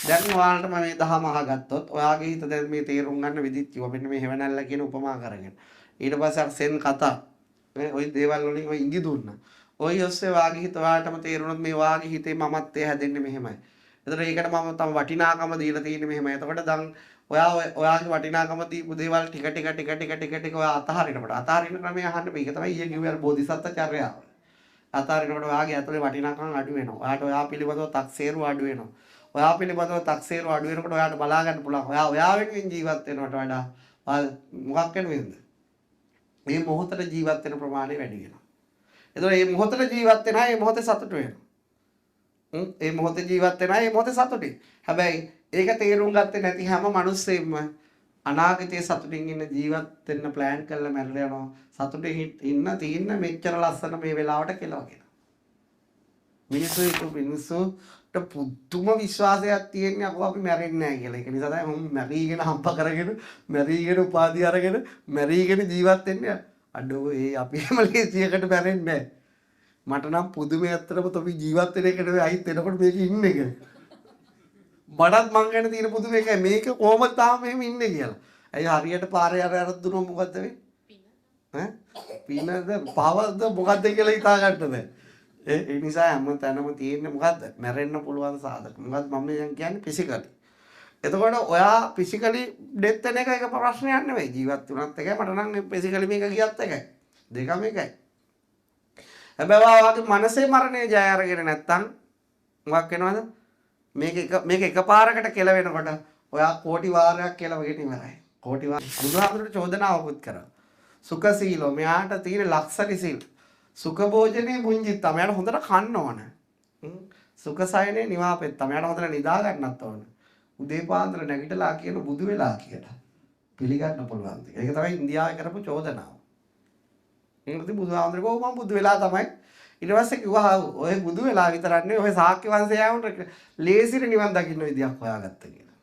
දැන් ඔයාලට මම මේ දහම අහගත්තොත් ඔයාගේ හිත දැන් මේ තේරුම් ගන්න විදිහට කිව්වා. මෙන්න මේ හැවණැල්ල කියන උපමා කරගෙන. ඊට පස්සේ අර සෙන් කතා ওই දේවල් වලින් ඔය ඉඟි දුන්නා. ඔය ඔස්සේ වාගේ හිත ඔයාලටම තේරුණොත් මේ වාගේ හිතේ මමත්වය හැදෙන්නේ මෙහෙමයි. එතකොට ඒකට මම තම වටිනාකම දීලා තියෙන්නේ මෙහෙමයි. එතකොට දැන් ඔයාගේ වටිනාකම දීපු දේවල් ටික ඔයා අතහරිනකොට අතහරින ක්‍රමය අහන්න මේක තමයි ඊයේ කිව්වේ අර බෝධිසත්ව චර්යාව. අතහරිනකොට ඔයාගේ ඇතුලේ වටිනාකම් අඩු වෙනවා. ඔයාට ඔයා පිළිබඳව තක්සේරු අඩු වෙනවා. ඔයා පිළිබඳව තක්සේරු අඩු වෙනකොට ඔයාට බලා ගන්න පුළුවන්. ඔයා වෙනුවෙන් ජීවත් වෙනවට වඩා මොකක් වෙනවෙන්ද? මේ මොහොතේ ජීවත් වෙන ප්‍රමාණය වැඩි වෙනවා. එතකොට මේ මොහොතේ ජීවත් වෙනා මේ මොහොතේ සතුට වෙනවා. මේ මොහොතේ ජීවත් වෙනා මේ මොහොතේ සතුටි. හැබැයි ඒක තේරුම් ගත්තේ නැති හැම මිනිස්සෙම අනාගතයේ සතුටින් ඉන්න ජීවත් වෙන්න ප්ලෑන් කරලා මැරලා යනවා. සතුටින් ඉන්න මෙච්චර ලස්සන මේ වෙලාවට කෙලවගෙන. මිනිස්සුන්ට පුදුම විශ්වාසයක් තියෙන්නේ අපි මැරෙන්නේ නැහැ කියලා. ඒක නිසා තමයි මම මැරීගෙන හම්බ කරගෙන මැරීගෙන උපාධිය අරගෙන මැරීගෙන ජීවත් වෙන්නේ. අඩෝ ඒ අපි මලේසියකට මැරෙන්නේ නැහැ. මට නම් පුදුමයි අත්‍තරම තොපි ජීවත් වෙන එකට අයිත් වෙනකොට මේක ඉන්නේ කියලා. මටත් මං ගැන තියෙන පුදුම එකයි මේක කොහොමද තාම මෙහෙම ඉන්නේ කියලා. ඇයි හරියට පාරේ අර දුන්නොත් මොකද්ද වෙන්නේ? පින. පිනද පවද මොකද්ද කියලා හිතා ගන්න බෑ. ඒ නිසා හැම තැනම තියෙන්නේ මොකද්ද? මැරෙන්න පුළුවන් සාධක. මොකද්ද මම කියන්නේ ෆිසිකලි. එතකොට ඔයා ෆිසිකලි ඩෙත් වෙන එක ප්‍රශ්නයක් නෙවෙයි. ජීවත් වුණත් එකයි මට නම් ෆිසිකලි මේක ගියත් එකයි. දෙකම එකයි. හැබැයි ඔයාගේ මනසේ මරණය ජය අරගෙන නැත්තම් මොකක් වෙනවද? මේක එකපාරකට කෙල වෙනකොට ඔයා කෝටි වාරයක් කෙලවගෙන ඉවරයි. කෝටි වාර. බුදුහාමුදුරට චෝදනාවකුත් කරා. සුඛ සීලෝ මෙයාට තියෙන ලක්ෂරි සීල්. සුඛ භෝජනේ මුංජිත්තා මෙයාට හොඳට කන්න ඕන. සුඛ සයනේ නිවාපෙත්තා මෙයාට හොඳට නිදා ගන්නත් ඕන. උදේ පාන්දර නැගිටලා කියන බුදු වෙලා කියලා. පිළිගන්න පුළුවන්. ඒක තමයි ඉන්දියාවේ කරපු චෝදනාව. ඒකද බුදුහාමුදුරේ මම බුදු වෙලා තමයි ඊට පස්සේ කිව්වා ඔය බුදු වෙලා විතරක් නෙවෙයි ඔය ශාක්‍ය වංශය යවුන්ට ලේසියට නිවන් දකින්න විදියක් හොයාගත්ත කියලා.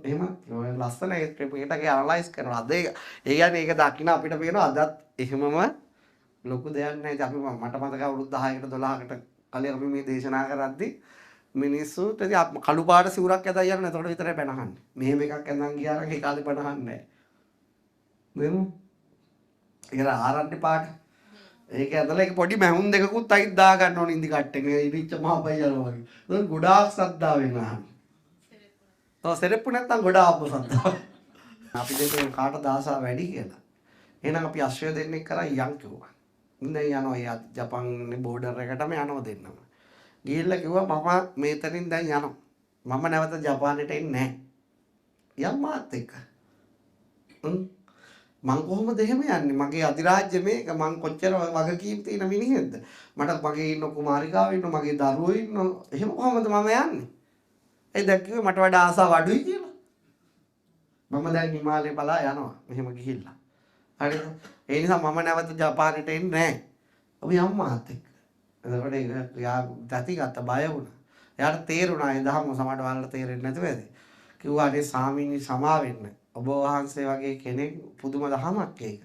එහෙම ඔය ලස්සන ඒකටගේ ඇනලයිස් කරනවා. අද ඒ කියන්නේ ඒක දකින්න අපිට පේනවා අදත් එහෙමම ලොකු දෙයක් නැහැ. අපි මට මතක අවුරුදු 10කට 12කට කලින් අපි මේ දේශනා කරද්දි මිනිස්සුත් ඉතින් කළු පාට සිවුරක් ඇදලා යනවා. එතකොට විතරයි බනහන්නේ. මෙහෙම එකක් ඇඳන් ගියා නම් ඒ කාලේ බනහන්නේ නැහැ. නේද? ඒක ආරණ්‍ය පාට. ඒක ඇදලා ඒක පොඩි මැහුම් දෙකකුත් අයිත් දා ගන්න ඕන ඉඳි කට්ටෙන්. ඒ ඉරිච්ච මහ පයියලා වගේ. ඒක ගොඩාක් සද්දා වෙනවා. තව සෙරෙප්පු නැත්තම් ගොඩාක් ආපු සද්දා. අපි දෙකේ කාට දාසා වැඩි කියලා. එහෙනම් අපි අශ්වය දෙන්නෙක් කරා යන් කිව්වා. ඉන්නේ යනවා යා ජපන් බෝඩර් එකටම යනවා දෙන්නම. ගිහිල්ලා කිව්වා මම මේතනින් දැන් යනවා. මම නැවත ජපානයට එන්නේ නැහැ. යම් මාත් එක්ක. මං කොහොමද එහෙම යන්නේ? මගේ අධිරාජ්‍ය මේක මං කොච්චර වගකීම් තියෙන මිනිහෙක්ද? මට මගේ ඉන්න කුමාරිකාව ඉන්න මගේ දරුවෝ ඉන්න එහෙම කොහොමද මම යන්නේ? ඒ දැක්කේ මට වඩා ආසාව අඩුයි කියලා. මම දැන් හිමාලය බලා යනවා. මෙහෙම ගිහිල්ලා. හරිද? ඒ නිසා මම නැවත ජපානයට එන්නේ නැහැ. අපි යම් මාත් එක්ක. එතකොට එයා දැතිගත්ත බය වුණා. එයාට තේරුණා ඒ දහම සමහරට වලට තේරෙන්නේ නැතුව ඇති. කිව්වා අනේ ස්වාමීනි සමා වෙන්න. ඔබ වහන්සේ වගේ කෙනෙක් පුදුම දහමක් ඒක.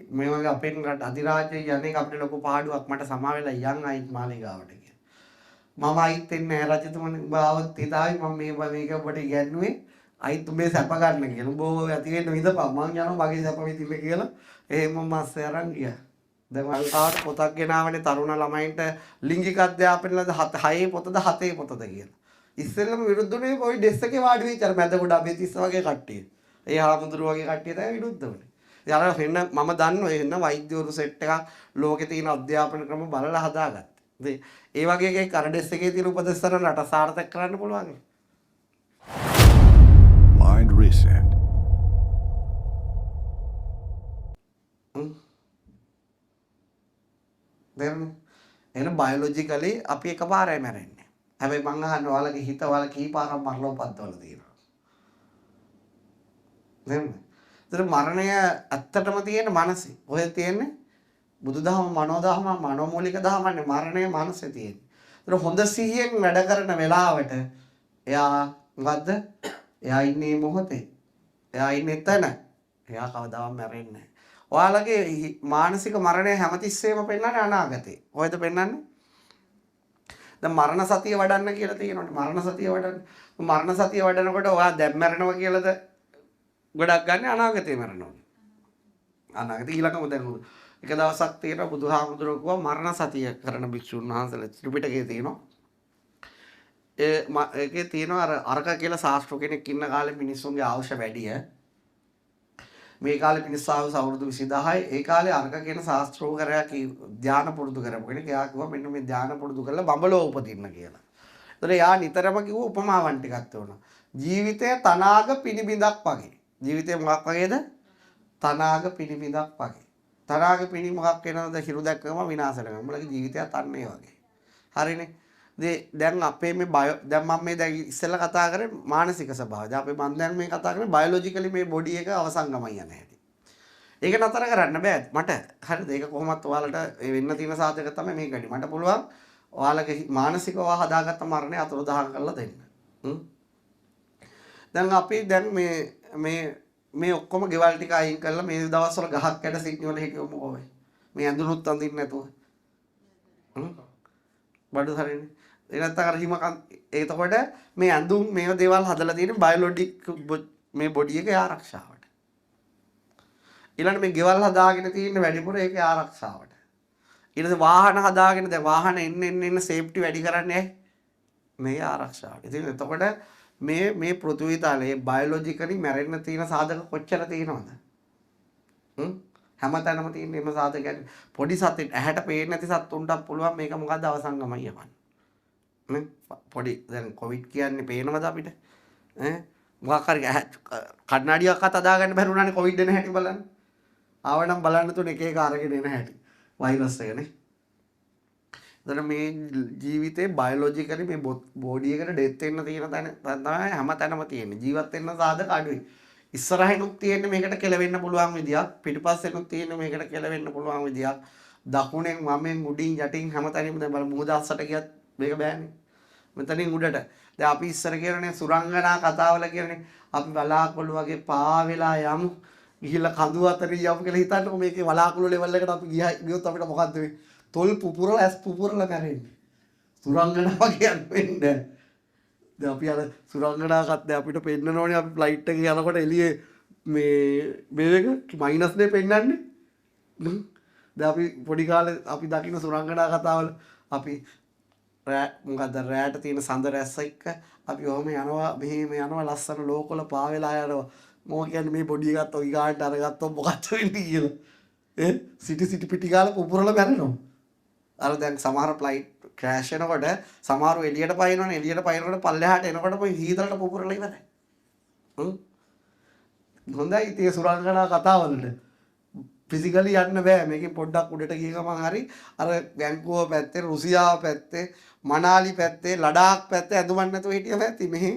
මේ වගේ අපෙන් රට අධිරාජ්‍යය යන්නේ අපිට ලොකු පාඩුවක් මට සමා වෙලා යන් අයිත් මාලිගාවට කියලා. මම අයිත් වෙන්නේ නැහැ රජතුමනි. ඔබ ආවත් හිතාවි මම මේක ඔබට ඉගැන්නුවේ අයිත් උඹේ සැප ගන්න කියලා. උඹ ඔය ඇති වෙන්න විඳපන් මං යනවා මගේ සැප විඳින්න කියලා. එහෙම මස්සේ අරන් ගියා. දැන් අල්පාවට පොතක් ගෙනාවනේ තරුණ ළමයින්ට ලිංගික අධ්‍යාපනයද 6 පොතද 7 පොතද කියලා. ඉස්සෙල්ලම විරුද්ධුනේ ওই ඩෙස් එකේ වාඩි වෙච්ච අර මැද කොට අපේ 30 වගේ කට්ටිය. ඒ හාමුදුරුවෝ වගේ කට්ටිය තමයි විරුද්ධ වුනේ. ඉතින් අර වෙන්න මම දන්නවා එන්න වෛද්‍යවරු සෙට් එකක් ලෝකේ තියෙන අධ්‍යාපන ක්‍රම බලලා හදාගත්තා. ඉතින් ඒ වගේ එකක් අර ඩෙස් එකේ තියෙන උපදේශ සරණ රට සාර්ථක කරන්න පුළුවන්. Mind reset. දැන් එන බයොලොජිකලි අපි එකපාරයි මැරෙන්නේ. හැබැයි මං අහන්නේ ඔයාලගේ හිත ඔයාලා කීපාරක් මරලා උපද්දවල තියෙනවා. නේද? ඒතර මරණය ඇත්තටම තියෙන මනසේ. ඔය තියෙන්නේ බුදුදහම මනෝදහම මනෝමූලික දහමන්නේ මරණය මනසේ තියෙන්නේ. ඒතර හොඳ සිහියෙන් වැඩ කරන වෙලාවට එයා මොකද්ද? එයා ඉන්නේ මොහොතේ. එයා ඉන්නේ එතන. එයා කවදාවත් මැරෙන්නේ නැහැ. ඔයාලගේ මානසික මරණය හැමතිස්සෙම පෙන්වන්නේ අනාගතේ. කොහෙද පෙන්වන්නේ? දැන් මරණ සතිය වඩන්න කියලා තියෙනවනේ. මරණ සතිය වඩන්න. මරණ සතිය වඩනකොට ඔයා දැන් මැරෙනවා කියලාද ගොඩක් ගන්න අනාගතේ මැරෙනවා. අනාගතේ ඊළඟම දැන් එක දවසක් තියෙනවා බුදුහාමුදුරුවෝ කිව්වා මරණ සතිය කරන භික්ෂුන් වහන්සේලා ත්‍රිපිටකයේ තියෙනවා. ඒකේ තියෙනවා අරක කියලා ශාස්ත්‍ර කෙනෙක් ඉන්න කාලේ මිනිස්සුන්ගේ ආයුෂ වැඩිය. මේ කාලේ මිනිස්සු ආයුෂ අවුරුදු 20000යි. ඒ කාලේ අරක කියන ශාස්ත්‍රෝකරයා ධානය පුරුදු කරපු කෙනෙක්. එයා කිව්වා මෙන්න මේ ධානය පුරුදු කරලා බඹලෝ උපදින්න කියලා. ඒතර එයා නිතරම කිව්ව උපමාවන් ටිකක් තෝරනවා. ජීවිතය තනාග පිනිබිඳක් වගේ. ජීවිතය මොකක් වගේද? තනාග පිනිබිඳක් වගේ. තනාග පිනි මොකක් වෙනවද? හිරු දැක්කම විනාශ වෙනවා. උඹලගේ ජීවිතයත් අන්න ඒ වගේ. හරිනේ. දැන් අපේ මේ දැන් මම මේ දැන් ඉස්සෙල්ලා කතා කරේ මානසික ස්වභාවය. දැන් අපි මම දැන් මේ කතා කරන්නේ බයොලොජිකලි මේ බොඩි එක අවසංගමයි යන හැටි. ඒක නතර කරන්න බෑ මට. හරිද? ඒක කොහොමත් ඔයාලට වෙන්න තියෙන සාධක තමයි මේක වැඩි. මට පුළුවන් ඔයාලගේ මානසිකව හදාගත්ත මරණය අතුරුදහන් කරලා දෙන්න. දැන් අපි දැන් මේ ඔක්කොම ගෙවල් ටික අයින් කරලා මේ දවස්වල ගහක් යට සිටි වල හිටියොම කොහොමද? මේ ඇඳුනුත් අඳින්න නැතුව. බඩු හරිනේ. එනත් අර එතකොට මේ ඇඳුම් මේ දේවල් හදලා තියෙන බයොලොජික් මේ බොඩි එකේ ආරක්ෂාවට. ඊළඟ මේ ගෙවල් හදාගෙන තියෙන වැඩිපුර ඒකේ ආරක්ෂාවට. ඊට පස්සේ වාහන හදාගෙන දැන් වාහන එන්න සේෆ්ටි වැඩි කරන්නේ මේ ආරක්ෂාවට. ඉතින් එතකොට මේ පෘථිවි තලයේ බයොලොජිකලි මැරෙන්න තියෙන සාධක කොච්චර තියෙනවද? හැමතැනම තියෙන එම සාධක පොඩි සතෙක් ඇහැට පේන්නේ නැති සත්තුන්ටත් පුළුවන් මේක මොකද්ද අවසංගමයි යවන්න. පොඩි දැන් කොවිඩ් කියන්නේ පේනවද අපිට? මොකක් හරි කන්නඩියක් අත හදාගන්න බැරි වුණානේ කොවිඩ් එන හැටි බලන්න. ආවනම් බලන්න තුන එක එක අරගෙන එන හැටි. වෛරස් එකනේ. එතන මේ ජීවිතේ බයොලොජිකලි මේ බෝඩි එකට ඩෙත් වෙන්න තියෙන තැන තමයි හැමතැනම තියෙන්නේ. ජීවත් වෙන්න සාධක අඩුයි. ඉස්සරහිනුත් තියෙන්නේ මේකට කෙලවෙන්න පුළුවන් විදියක්. පිටිපස්සෙනුත් තියෙන්නේ මේකට කෙලවෙන්න පුළුවන් විදියක්. දකුණෙන් වමෙන් උඩින් යටින් හැමතැනින්ම දැන් බලමු මුහුද අස්සට ගියත් මේක බෑනේ. මෙතනින් උඩට. දැන් අපි ඉස්සර කියනනේ සුරංගනා කතාවල කියනනේ අපි වලාකුළු වගේ පා වෙලා යමු. ගිහිල්ලා කඳු අතරින් යමු කියලා හිතන්නකො මේකේ වලාකුළු ලෙවල් එකට අපි ගියොත් අපිට මොකද්ද වෙන්නේ? තොල් පුපුරලා ඇස් පුපුරලා මැරෙන්නේ. සුරංගනාව කියන්නේ. දැන් අපි අර සුරංගනාවකත් දැන් අපිට පෙන්නනෝනේ අපි ෆ්ලයිට් එකේ යනකොට එළියේ මේක මයිනස් නේ පෙන්නන්නේ. දැන් අපි පොඩි කාලේ අපි දකින්න සුරංගනා කතාවල අපි මොකද්ද රැට තියෙන සඳ රැස්ස එක්ක අපි ඔහම යනවා මෙහෙම යනවා ලස්සන ලෝකවල පා වෙලා යනවා. මොකද කියන්නේ මේ බොඩි එකත් ඔය ගානට අරගත්තොත් මොකක්ද වෙන්නේ කියලා. සිටි පිටි ගාලා පුපුරලා මැරෙනවා. අර දැන් සමහර ෆ්ලයිට් ක්‍රෑෂ් වෙනකොට සමහරව එළියට පයින්නවනේ එළියට පයින්නකොට පල්ලෙහාට එනකොට පොයි හීතලට පුපුරලා ඉවරයි. හොඳයි ඉතින් සුරංගනා කතාවලට ෆිසිකලි යන්න බෑ. මේකේ පොඩ්ඩක් උඩට ගිය ගමන් හරි අර බැංකුව පැත්තේ රුසියාව පැත්තේ මනාලි පැත්තේ ලඩාක් පැත්තේ ඇඳුමක් නැතුව හිටිය පැත්තේ මෙහි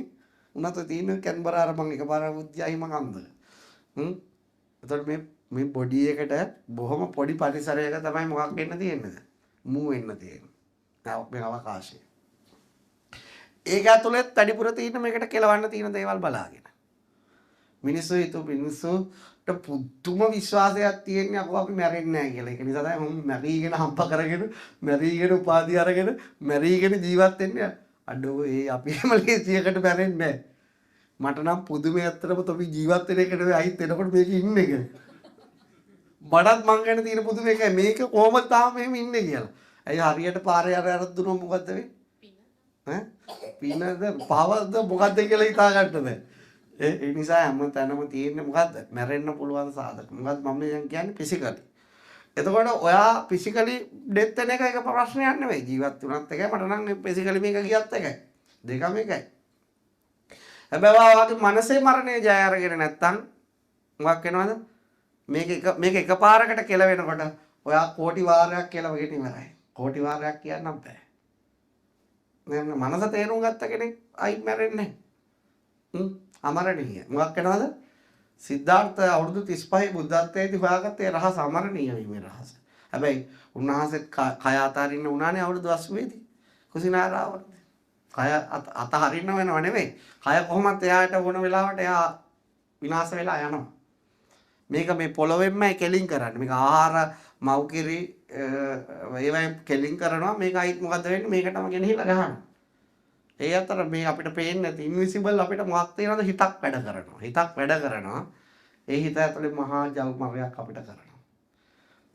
උනත් තියෙන කැන්බරා අර මං එකපාරක් උද්‍යයි මං අන්දල. එතකොට මේ බොඩි එකට බොහොම පොඩි පරිසරයක තමයි මොකක් වෙන්න තියෙන්නේ. මූ වෙන්න තියෙන්නේ. මේ අවකාශය. ඒක ඇතුළෙත් වැඩිපුර තියෙන මේකට කෙලවන්න තියෙන දේවල් බලාගෙන. මිනිස්සුන්ට පුදුම විශ්වාසයක් තියෙන්නේ අපෝ අපි මැරෙන්නේ නැහැ කියලා. ඒක නිසා තමයි මම මැරීගෙන හම්බ කරගෙන මැරීගෙන උපාධිය අරගෙන මැරීගෙන ජීවත් වෙන්නේ. අඩෝ ඒ අපි මලේසියකට මැරෙන්නේ නැහැ. මට නම් පුදුමේ ඇත්තටම තොපි ජීවත් වෙන එකට අයිත් එනකොට මේක ඉන්නේ කියලා. මටත් මං ගැන තියෙන පුදුමේ එකයි මේක කොහොමද තාම මෙහෙම ඉන්නේ කියලා. ඇයි හරියට පාරේ අර දුන්නොත් මොකද්ද වෙන්නේ? පිනද පවද මොකද්ද කියලා හිතා ගන්න බෑ. ඒ නිසා හැම තැනම තියෙන්නේ මොකද්ද? මැරෙන්න පුළුවන් සාධක. මොකද්ද මම දැන් කියන්නේ ෆිසිකලි. එතකොට ඔයා ෆිසිකලි ඩෙත් වෙන එක ප්‍රශ්නයක් නෙවෙයි. ජීවත් වුණත් එකයි මට නම් ෆිසිකලි මේක ගියත් එකයි. දෙකම එකයි. හැබැයි ඔයාගේ මනසේ මරණය ජය අරගෙන නැත්තම් මොකක් වෙනවද? මේක එකපාරකට කෙල වෙනකොට ඔයා කෝටි වාරයක් කෙලවගෙන ඉවරයි. කෝටි වාරයක් කියන්නම් බෑ. මම මනස තේරුම් ගත්ත කෙනෙක් අයි මැරෙන්නේ නැහැ. අමරණීය. මොකක් වෙනවද? සිද්ධාර්ථ අවුරුදු 35 බුද්ධත්වයේදී හොයාගත්තේ රහස අමරණීය වීමේ රහස. හැබැයි උන්වහන්සේත් කය අතහරින්න උනානේ අවුරුදු 80 දී. කුසිනාරාවට. කය අතහරින්න වෙනව නෙවෙයි. කය කොහොමත් එයාට වුණ වෙලාවට එයා විනාශ වෙලා යනවා. මේක මේ පොළොවෙන්මයි කෙලින් කරන්නේ. මේක ආහාර මව්කිරි ඒවයින් කෙලින් කරනවා මේක අයිත් මොකද වෙන්නේ මේකටම ගෙනහිලා ගහනවා. ඒ අතර මේ අපිට පේන්නේ නැති ඉන්විසිබල් අපිට මොකක් තියනවද හිතක් වැඩ කරනවා. හිතක් වැඩ කරනවා. ඒ හිත ඇතුලේ මහා ජල්මරයක් අපිට කරනවා.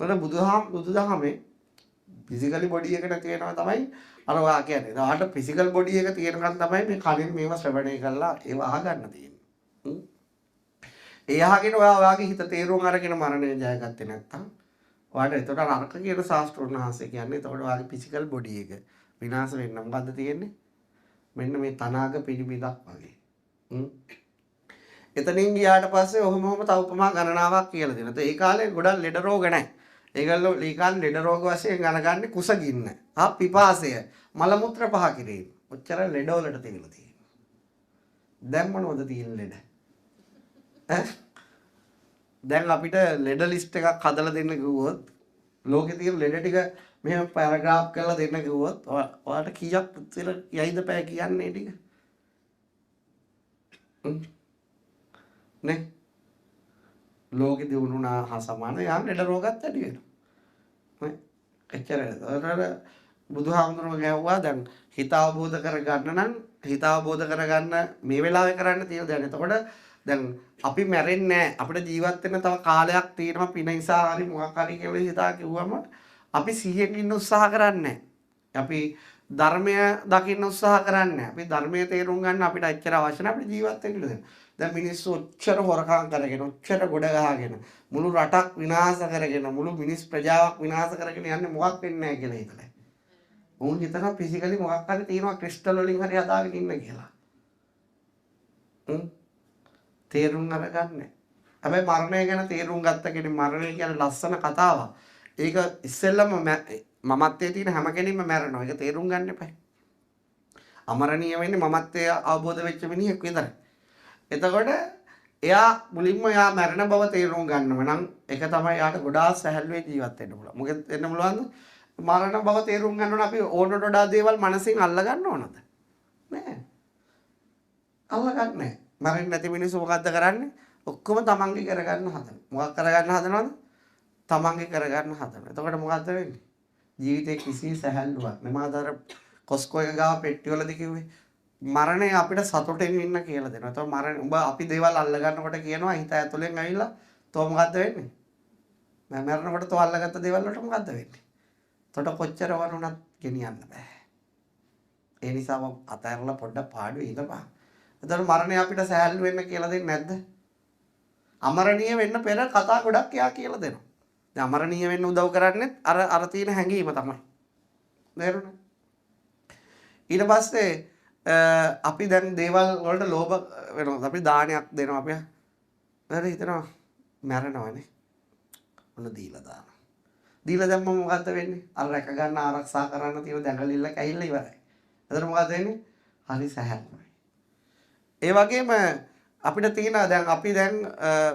මොකද බුදුදහමේ ෆිසිකලි බොඩි එක නැති වෙනවා තමයි අර වා කියන්නේ. ඒකට ෆිසිකල් බොඩි එක තියෙනකන් තමයි මේ කලින් මේවා ශ්‍රවණය කරලා ඒව අහගන්න තියෙන්නේ. ඒ අහගෙන ඔයාගේ හිත තේරුම් අරගෙන මරණය ජයගත්තේ නැත්තම් ඔයාට එතකොට නරක කියන ශාස්ත්‍රඥ වහන්සේ කියන්නේ එතකොට ඔයාගේ ෆිසිකල් බොඩි එක විනාශ වෙන්න මොකද්ද තියෙන්නේ? මෙන්න මේ තනාග පිළිබිදක් වගේ. එතනින් ගියාට පස්සේ ඔහොම තව උපමා ගණනාවක් කියලා දෙනවා. ඒ කාලේ ගොඩක් ලෙඩ රෝග නැහැ. ඒගොල්ලෝ ඒ කාලේ ලෙඩ රෝග වශයෙන් ගණගන්නේ කුසගින්න, පිපාසය, මල මුත්‍ර පහ කිරීම. ඔච්චර ලෙඩ වලට තිබිලා තියෙනවා. දැන් මොනවද තියෙන ලෙඩ? දැන් අපිට ලෙඩ ලිස්ට් එකක් හදලා දෙන්න කිව්වොත් ලෝකේ තියෙන ලෙඩ ටික මෙහෙම පැරග්‍රාෆ් කරලා දෙන්න කිව්වොත් ඔයාලට කීයක් විතර යයිද පැය කියන්නේ ටික? නේ ලෝකෙ දිනුනා හා සමාන යම් ලෙඩ රෝගත් ඇති වෙනවා. එච්චරයි. බුදුහාමුදුරුවෝ ගැහුවා දැන් හිත අවබෝධ කරගන්න නම් හිත අවබෝධ කරගන්න මේ වෙලාවේ කරන්න තියෙන දේ. එතකොට දැන් අපි මැරෙන්නේ නැහැ. අපිට ජීවත් වෙන්න තව කාලයක් තියෙනවා පින නිසා හරි මොකක් හරි කියලා හිතා කිව්වම අපි 100න් ඉන්න උත්සාහ කරන්නේ අපි ධර්මය දකින්න උත්සාහ කරන්නේ අපි ධර්මයේ තේරුම් ගන්න අපිට අච්චර අවශ්‍ය නැහැ අපිට ජීවත් වෙන්න දෙන්න. දැන් මිනිස්සු ඔච්චර හොරකම් කරගෙන ඔච්චර ගොඩ ගහගෙන මුළු රටක් විනාශ කරගෙන මුළු මිනිස් ප්‍රජාවක් විනාශ කරගෙන යන්නේ මොකක් වෙන්නේ නැහැ කියලා හිතලා. උන් හිතනවා ෆිසිකලි මොකක් හරි තියෙනවා ක්‍රිස්ටල් වලින් හරි හදාගෙන ඉන්න කියලා. තේරුම් අරගන්නේ. හැබැයි මරණය ගැන තේරුම් ගත්ත කෙනෙක් මරණය කියන්නේ ලස්සන කතාවක්. ඒක ඉස්සෙල්ලම මමත්වයේ තියෙන හැම කෙනෙක්ම මැරෙනවා. ඒක තේරුම් ගන්න එපා. අමරණීය වෙන්නේ මමත්වයේ අවබෝධ වෙච්ච මිනිහෙක් විතරයි. එතකොට එයා මුලින්ම එයා මැරෙන බව තේරුම් ගන්නව නම් ඒක තමයි යාට ගොඩාක් සැහැල්ලුවේ ජීවත් වෙන්න පුළුවන්. මොකද වෙන්න පුළුවන්ද? මරණ බව තේරුම් ගන්න ඕන අපි ඕනට වඩා දේවල් මනසින් අල්ල ගන්න ඕනද? නෑ. අල්ලගන්නේ නෑ. මරන්නේ නැති මිනිස්සු මොකද්ද කරන්නේ? ඔක්කොම තමන්ගේ කරගන්න හදන. මොකක් කරගන්න හදනවද? තමන්ගේ කරගන්න හදන. එතකොට මොකද්ද වෙන්නේ? ජීවිතේ කිසි සැහැල්ලුවක් නෑ. මාතර කොස්කෝ එක ගාව පෙට්ටි වලදී කිව්වේ මරණය අපිට සතුටින් ඉන්න කියලා දෙනවා. එතකොට මරණ උඹ අපි දේවල් අල්ල ගන්නකොට කියනවා හිත ඇතුලෙන් ඇවිල්ලා තෝ මොකද්ද වෙන්නේ? මම මරනකොට තෝ අල්ලගත්ත දේවල් වලට මොකද්ද වෙන්නේ? එතකොට කොච්චර වරුණත් ගෙනියන්න බෑ. ඒ නිසා අතහැරලා පොඩ්ඩක් පාඩුවේ ඉඳපන්. එතකොට මරණය අපිට සැහැල්ලු වෙන්න කියලා දෙන්නේ නැද්ද? අමරණීය වෙන්න පෙර කතා ගොඩක් එයා කියලා දෙනවා. දැන් අමරණීය වෙන්න උදව් කරන්නේ අර තියෙන හැඟීම තමයි. නේරුණා? ඊට පස්සේ අපි දැන් දේවල් වලට ලෝභ වෙනවා. අපි දානයක් දෙනවා අපි. හරි හිතනවා මැරෙනවනේ. ඔන්න දීලා දානවා. දීලා දැම්මම මොකද්ද වෙන්නේ? අර රැක ගන්න ආරක්ෂා කරන්න තියෙන දැඟලිල්ල කැහිල්ල ඉවරයි. එතකොට මොකද්ද වෙන්නේ? හරි සැහැල්ලුයි. ඒ වගේම අපිට තියෙන දැන් අපි දැන්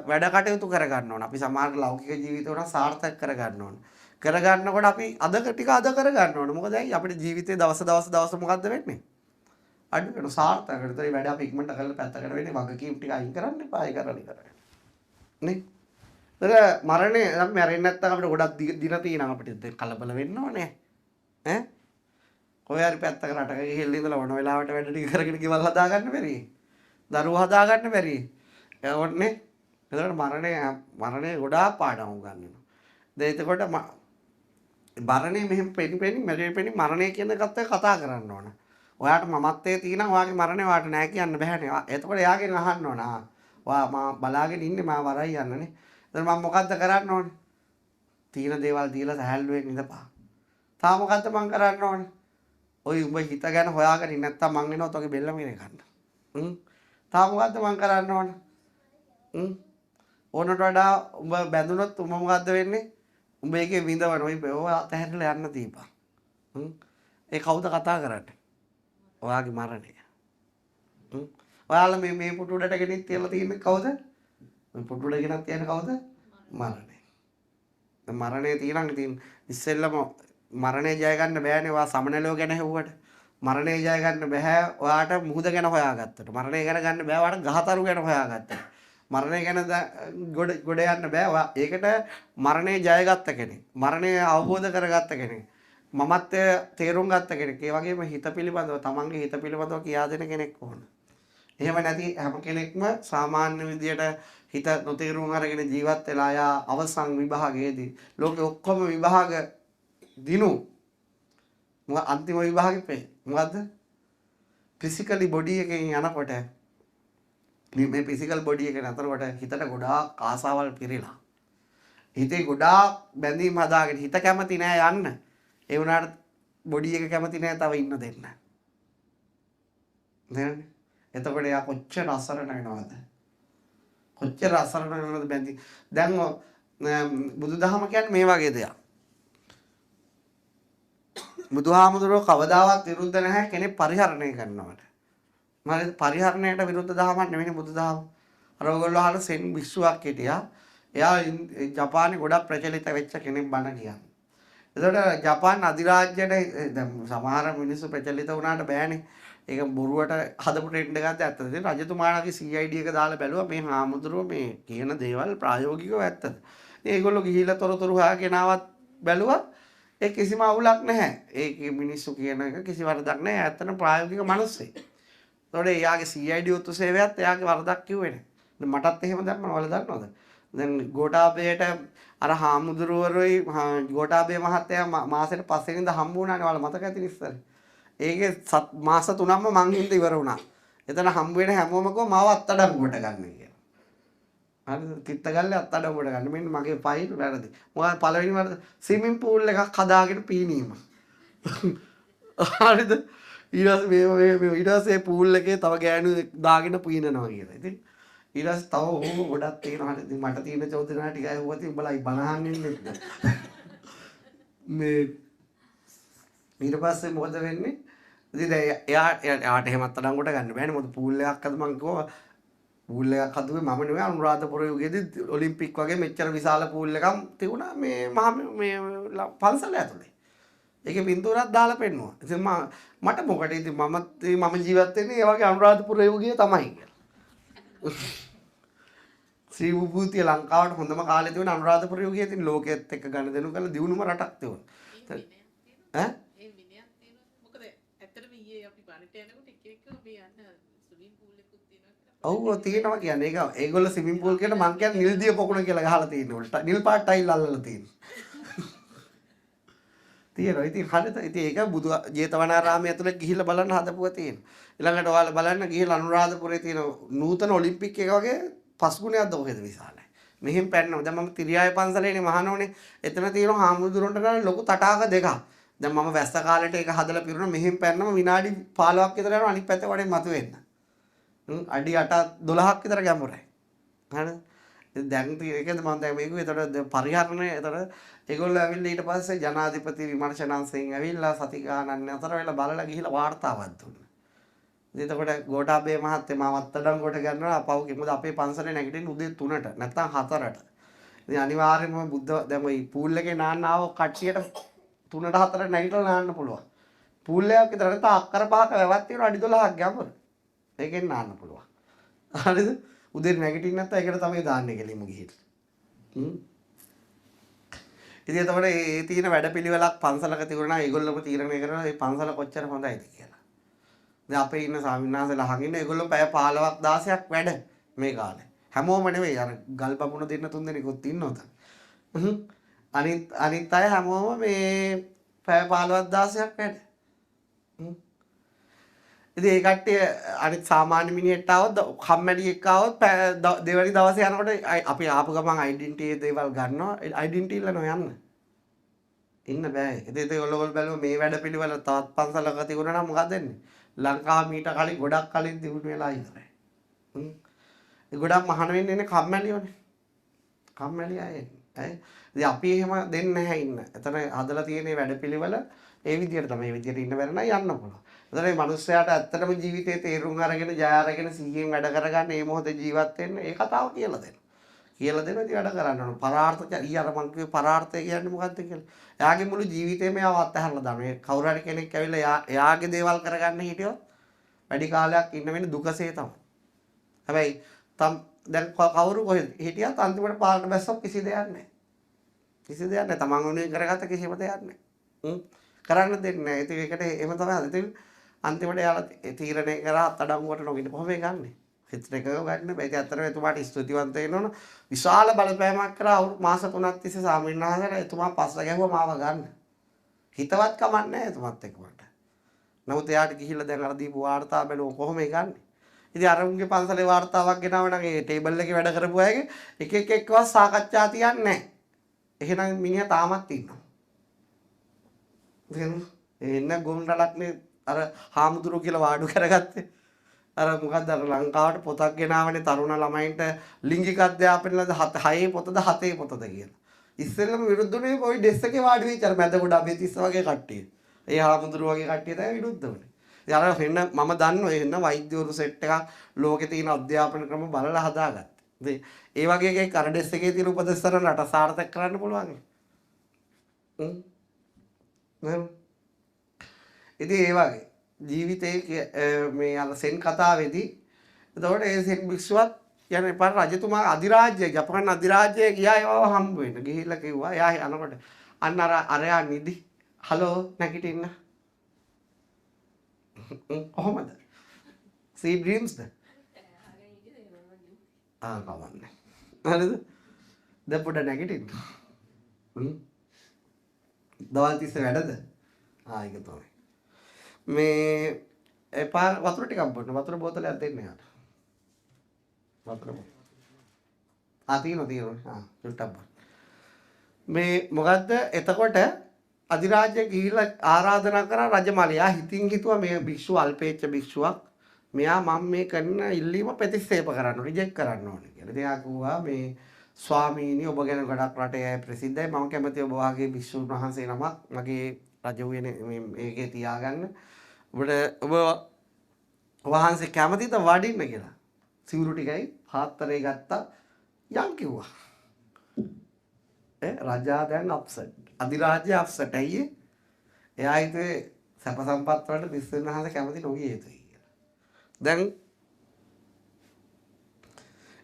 වැඩ කටයුතු කරගන්න ඕන. අපි සමහර ලෞකික ජීවිතේ උනා සාර්ථක කරගන්න ඕන. කරගන්නකොට අපි අද ටික අද කරගන්න ඕන. මොකද අපිට ජීවිතේ දවස මොකද්ද වෙන්නේ? අඩු වෙන සාර්ථකකට. ඒ වැඩ අපි ඉක්මනට කරලා පැත්තකට වෙන්නේ වගකීම් ටික අයින් කරන්න එපා. ඒ කරලා ඉවරයි. නේ? ඒක මරණය නම් මැරෙන්නේ නැත්නම් අපිට ගොඩක් දින තියෙනවා අපිට කලබල වෙන්න ඕනේ. ඈ? කොහේ හරි පැත්තක රටක ගිහිල්ලා ඉඳලා ඕන වෙලාවට වැඩ ටික කරගෙන ගෙවල් හදා ගන්න බැරි. දරුවෝ හදා ගන්න බැරි. ඕන්නේ. එතකොට මරණය ගොඩාක් පාඩම් උගන්වනවා. දැන් එතකොට මරණය මෙහෙම පෙනි මරණය කියන එකත් කතා කරන්න ඕන. ඔයාට මමත්වයේ තියෙනවා ඔයාගේ මරණය ඔයාට නෑ කියන්න බෑනේ. එතකොට එයාගෙන් අහන්න ඕන. ඔයා මා බලාගෙන ඉන්නේ මා වරයි යන්නනේ. එතකොට මම මොකද්ද කරන්න ඕනේ? තීන දේවල් දීලා සහැල්ලුවෙන් ඉඳපන්. තා මොකද්ද මං කරන්න ඕනේ? ඔය උඹ හිත ගැන හොයාගෙන ඉන්න නැත්තම් මං එනවා ඔතගේ බෙල්ල මිරේ ගන්න. තා මොකද්ද මං කරන්න ඕනේ? ඕනට වඩා උඹ බැඳුනොත් උඹ මොකද්ද වෙන්නේ? උඹ ඒකේ විඳවන ඔය අතහැරලා යන්න දීපන්. ඒ කවුද කතා කරන්නේ? ඔයාගේ මරණය. ඔයාලා මේ පුටු උඩට ගෙනිත් තියලා තියෙන්නේ කවුද? මේ පුටු උඩ ගෙනත් තියන්නේ කවුද? මරණය. මරණය තියෙනවා ඉතින් ඉස්සෙල්ලම මරණය ජය ගන්න බෑනේ. ඔයා සමනලෝ ගැන හෙව්වට. මරණය ජය ගන්න බෑ ඔයාට මුහුද ගැන හොයාගත්තට. මරණය ගැන ගන්න බෑ ඔයාට ගහතරු ගැන හොයාගත්තට. මරණය ගැන ගොඩ යන්න බෑ. ඒකට මරණය ජයගත්ත කෙනෙක්. මරණය අවබෝධ කරගත්ත කෙනෙක්. මමත්වය තේරුම් ගත්ත කෙනෙක්. ඒ වගේම හිත පිළිබඳව තමන්ගේ හිත පිළිබඳව කියා දෙන කෙනෙක් ඕන. එහෙම නැති හැම කෙනෙක්ම සාමාන්‍ය විදියට හිත නොතේරුම් අරගෙන ජීවත් වෙලා යා අවසන් විභාගයේදී ලෝකෙ ඔක්කොම විභාග දිනු මොකද අන්තිම විභාගෙ මොකද්ද? ෆිසිකලි බොඩි එකෙන් යනකොට මේ ෆිසිකල් බොඩි එක නතරකොට හිතට ගොඩාක් ආසාවල් පිරීලා. හිතේ ගොඩාක් බැඳීම් හදාගෙන හිත කැමති නෑ යන්න. ඒ වුණාට බොඩි එක කැමති නෑ තව ඉන්න දෙන්න. නේද? එතකොට යා කොච්චර අසරණ වෙනවද? කොච්චර අසරණ වෙනවද බැඳි. දැන් බුදුදහම කියන්නේ මේ වගේ දෙයක්. බුදුහාමුදුරුවෝ කවදාවත් විරුද්ධ නැහැ කෙනෙක් පරිහරණය කරනවට. මම පරිහරණයට විරුද්ධ දහමක් නෙවෙයි බුදුදහම. අර ඔයගොල්ලෝ අහන සෙන් විශ්වාවක් හිටියා. එයා ජපානයේ ගොඩක් ප්‍රචලිත වෙච්ච කෙනෙක් බණ කියන්නේ. එතකොට ජපාන් අධිරාජ්‍යයට දැන් සමහර මිනිස්සු ප්‍රචලිත වුණාට බෑනේ. ඒක බොරුවට හදපු ට්‍රෙන්ඩ් එකක්ද ඇත්තද? ඉතින් රජතුමාණන්ගේ CID එක දාලා බැලුවා මේ හාමුදුරුවෝ මේ කියන දේවල් ප්‍රායෝගිකව ඇත්තද? ඉතින් ඒගොල්ලෝ ගිහිල්ලා තොරතුරු හොයාගෙන ආවත් බැලුවා ඒ කිසිම අවුලක් නැහැ. ඒ මිනිස්සු කියන එක කිසි වරදක් නැහැ. ඇත්තටම ප්‍රායෝගික මිනිස්සෙක්. ඒතකොට එයාගේ CID ඔත්තු සේවයත් එයාගේ වරදක් කිව්වේ නැහැ. දැන් මටත් එහෙම දැම්මම වල දන්නවද? දැන් ගෝඨාභයට අර හාමුදුරුවෝයි ගෝඨාභය මහත්තයා මාසෙට පස්සේ ඉඳන් හම්බ වුණානේ වල මතක ඇති ඉස්සර. ඒකේ මාස 3ක්ම මං හින්දා ඉවර වුණා. එතන හම්බ වෙන හැමෝම කෝ මාව අත්අඩංගුවට ගන්න කියලා. හරිද? කිත්තගල්ලේ අත්අඩංගුවට ගන්න. මෙන්න මගේ ෆයිල් වැරදි. මොකද පළවෙනි වරද ස්විමින් පූල් එකක් හදාගෙන පීනීම. හරිද? ඊට පස්සේ පූල් එකේ තව ගෑනු දාගෙන පීනනවා කියලා. ඉතින් ඊට පස්සේ තව ඕම ගොඩක් තියෙනවා. හරි. ඉතින් මට තියෙන චෝදනා ටික අයුවා ඉතින් උඹලා බනහන් ඉන්නේ. මේ ඊට පස්සේ මොකද වෙන්නේ? ඉතින් එයාට එහෙමත් අඩංගුවට ගන්න බෑනේ. මොකද පූල් එකක් අද මං කිව්වා පූල් එකක් හදුවේ මම නෙවෙයි අනුරාධපුර යුගයේදී ඔලිම්පික් වගේ මෙච්චර විශාල පූල් එකක් තිබුණා මේ මේ පන්සල ඇතුලේ. ඒකේ පින්තූරයක් දාලා පෙන්නුවා. ඉතින් මට මොකටද ඉතින් මම ජීවත් වෙන්නේ ඒ වගේ අනුරාධපුර යුගයේ තමයි කියලා. ශ්‍රී විභූතිය ලංකාවට හොඳම කාලේ තිබුණ අනුරාධපුර යුගයේ ඉතින් ලෝකෙත් එක්ක ගනුදෙනු කරලා දිනුම රටක් තිබුණා. ඈ ඔව් තියෙනවා කියන්නේ ඒක ඒගොල්ලෝ ස්විමින් පූල් කියන මං කියන්නේ නිල් දිය පොකුණ කියලා ගහලා තියෙනවා. නිල් පාට ටයිල් අල්ලලා තියෙනවා. තියෙනවා. ඉතින් හරියට ඉතින් ඒක බුදු ජේතවනාරාමයේ ඇතුලේ ගිහිල්ලා බලන්න හදපුවා තියෙනවා. ඊළඟට ඔයාලා බලන්න ගිහිල්ලා අනුරාධපුරේ තියෙන නූතන ඔලිම්පික් එක වගේ පස්ගුණයක්ද ඔහෙද විශාලයි. මෙහෙම පැන්නවා. දැන් මම තිරියාය පන්සලේනේ මහනෝනේ. එතන තියෙන හාමුදුරන්ට නම් ලොකු තටාක දෙකක්. දැන් මම වැස්ස කාලේට ඒක හදලා පිරුණා. මෙහෙම පැන්නම විනාඩි 15ක් විතර යනවා අනිත් පැත්තේ වඩේ මතුවෙන්න. අඩි 8-12ක් විතර ගැඹුරයි. හරිද? දැන් ඒකද මම දැන් මේක ඒතර පරිහරණය ඒතර ඒගොල්ලෝ ඇවිල්ලා ඊට පස්සේ ජනාධිපති විමර්ශනාංශයෙන් ඇවිල්ලා සති ගානක් අතර වෙලා බලලා ගිහිල්ලා වාර්තාවක් දුන්නා. ඉතින් එතකොට ගෝඨාභය මහත්තයා මාව අත්අඩංගුවට ගන්නවා පව් මොකද අපේ පන්සලේ නැගිටින්න උදේ 3ට නැත්නම් 4ට. ඉතින් අනිවාර්යයෙන්ම දැන් ওই පූල් එකේ නාන්න ආව කට්ටියට 3ට 4ට නැගිටලා නාන්න පුළුවන්. පූල් එකක් විතර නැත්නම් අක්කර පහක වැවක් තියෙනවා අඩි 12ක් ගැඹුර. ඒකෙන් නාන්න පුළුවන්. හරිද? උදේ නැගිටින්න නැත්නම් ඒකට තමයි දාන්නේ කෙලින්ම ගිහින්. ඉතින් එතකොට ඒ තියෙන වැඩපිළිවෙලක් පන්සලක තිබුණා ඒගොල්ලෝම තීරණය කරනවා මේ පන්සල කොච්චර හොඳයිද කියලා. දැන් අපේ ඉන්න ස්වාමින්වහන්සේලා අහගෙන ඒගොල්ලෝ පැය 15ක් 16ක් වැඩ මේ කාලේ. හැමෝම නෙවෙයි අර ගල් බමුණ දෙන්න තුන් දෙනෙකුත් ඉන්නවා. අනිත් අය හැමෝම මේ පැය 15ක් 16ක් වැඩ. ඉතින් ඒ කට්ටිය අනිත් සාමාන්‍ය මිනිහෙක්ට આવොත් කම්මැලියෙක් આવොත් දෙවනි දවසේ යනකොට අපි ආපු ගමන් ඩෙන්ටිටි දේවල් ගන්නවා ඩෙන්ටිටි ඉල්ලන යන්න. ඉන්න බෑ. ඉතින් ඔයගොල්ලෝ බලුවා මේ වැඩ පිළිවෙල තවත් පන්සලක තිබුණා නම් මොකද වෙන්නේ? ලංකාව මීට කලින් ගොඩක් කලින් දිනු වෙලා ඉවරයි. ඒ ගොඩක් මහාන වෙන්නේ කම්මැලියෝනේ. කම්මැලි අය. ඉතින් අපි එහෙම දෙන්නේ නැහැ ඉන්න. එතන හදලා තියෙන වැඩ පිළිවෙල ඒ විදිහට තමයි. මේ විදිහට ඉන්න බැර නම් යන්න පුළුවන්. එතන මේ මිනිස්සයාට ඇත්තටම ජීවිතේ තේරුම් අරගෙන ජය අරගෙන සිහියෙන් වැඩ කරගන්න මේ මොහොතේ ජීවත් වෙන්න ඒ කතාව කියලා දෙන්න. කියලා දෙනවා ඉතින් වැඩ කරන්න ඕන. පරාර්ථ ඊයර මං කිව්වේ පරාර්ථය කියන්නේ මොකක්ද කියලා. එයාගේ මුළු ජීවිතේම එයාව අත්හැරලා දානවා. මේ කවුරු හරි කෙනෙක් ඇවිල්ලා එයාගේ දේවල් කරගන්න හිටියොත් වැඩි කාලයක් ඉන්න වෙන්නේ දුකසේ තමයි. හැබැයි දැන් කවුරු කොහෙද හිටියත් අන්තිමට පාරට බැස්සොත් කිසි දෙයක් නැහැ. කිසි දෙයක් නැහැ. තමන් උනේ කරගත්ත කිසිම දෙයක් නැහැ. කරන්න දෙන්නේ නැහැ. ඉතින් ඒකට එහෙම තමයි. ඉතින් අන්තිමට යාලා තීරණය කරා අත්අඩංගුවට නොගෙන කොහොම ගන්නෙ? හිතට එකව ගන්න බෑ. ඉතින් අතරේ එතුමාට ස්තුතිවන්ත වෙන්න ඕන. විශාල බලපෑමක් කරා අවුරුදු මාස 3ක් තිස්සේ ස්වාමීන් වහන්සේලා එතුමා පස්ස ගැහුවා මාව ගන්න. හිතවත් කමක් නැහැ එතුමත් එක්ක මට. නමුත් එයාට ගිහිල්ලා දැන් අර දීපු වාර්තාව බැලුවා කොහොම ගන්නෙ? ඉතින් අරුන්ගේ පන්සලේ වාර්තාවක් ගෙනාව නම් ඒ ටේබල් එකේ වැඩ කරපු අයගේ එක එක එක්කවත් සාකච්ඡා තියන්නේ නැහැ. එහෙනම් මිනිහා තාමත් ඉන්නවා. එන්න ගොන්රලක්නේ අර හාමුදුරුවෝ කියලා වාඩු කරගත්තේ. අර මොකද්ද අර ලංකාවට පොතක් ගෙනාවනේ තරුණ ළමයින්ට ලිංගික අධ්‍යාපනයද 6 පොතද 7 පොතද කියලා. ඉස්සෙල්ලම විරුද්ධුනේ ওই ඩෙස් එකේ වාඩි වෙච්ච අර මැද කොට අබේතිස්ස වගේ කට්ටිය. ඒ හාමුදුරුවෝ වගේ කට්ටිය තමයි විරුද්ධ වුනේ. ඉතින් අර වෙන මම දන්නවා එන්න වෛද්‍යවරු සෙට් එකක් ලෝකේ තියෙන අධ්‍යාපන ක්‍රම බලලා හදාගත්තා. ඉතින් ඒ වගේ එකක් අර ඩෙස් එකේ තියෙන උපදේශතරන් රට සාර්ථක කරන්න පුළුවන්. ඉතින් ඒ වගේ ජීවිතයේ මේ අර සෙන් කතාවේදී එතකොට ඒ සෙන් භික්ෂුවත් යන්නේ පාර රජතුමා අධිරාජ්‍ය ජපාන අධිරාජ්‍යය ගියා ඒව හම්බ වෙන්න. ගිහිල්ලා කිව්වා එයා යනකොට අන්න අරයා නිදි. හලෝ නැගිටින්න. කොහමද? සී ඩ්‍රීම්ස්ද? කවන්නේ. හරිද? දැන් පොඩ නැගිටින්න. දවල් තිස්සේ වැඩද? ඒක තමයි. මේ එපාර වතුර ටිකක් බොන්න. වතුර බෝතලයක් දෙන්න යාට. වතුර බොන්න. තියෙනවා. චුට්ටක් බොන්න. මේ මොකද්ද? එතකොට අධිරාජ්‍ය ගිහිල්ලා ආරාධනා කරා රජමාලියා හිතින් හිතුවා මේ භික්ෂුව අල්පේච්ඡ භික්ෂුවක්. මෙයා මම මේ කරන ඉල්ලීම ප්‍රතික්ෂේප කරන්න රිජෙක්ට් කරන්න ඕනේ කියලා. ඉතින් එයා කිව්වා මේ ස්වාමීනි ඔබ ගැන ගොඩක් රටේ ප්‍රසිද්ධයි. මම කැමතියි ඔබ වගේ භික්ෂුන් වහන්සේ නමක් මගේ රජ වුණේ මේකේ තියාගන්න. ඔබ වහන්සේ කැමතිද වඩින්න කියලා. සිවුරු ටිකයි හාත්තරේ ගත්තා යන් කිව්වා. රජා දැන් අප්සෙට්. අධිරාජ්‍ය අප්සෙට් ඇයි? එයා හිතුවේ සැප සම්පත් වලට විශ්වවිද්‍යාල වහන්සේ කැමති නොවිය යුතුයි කියලා. දැන්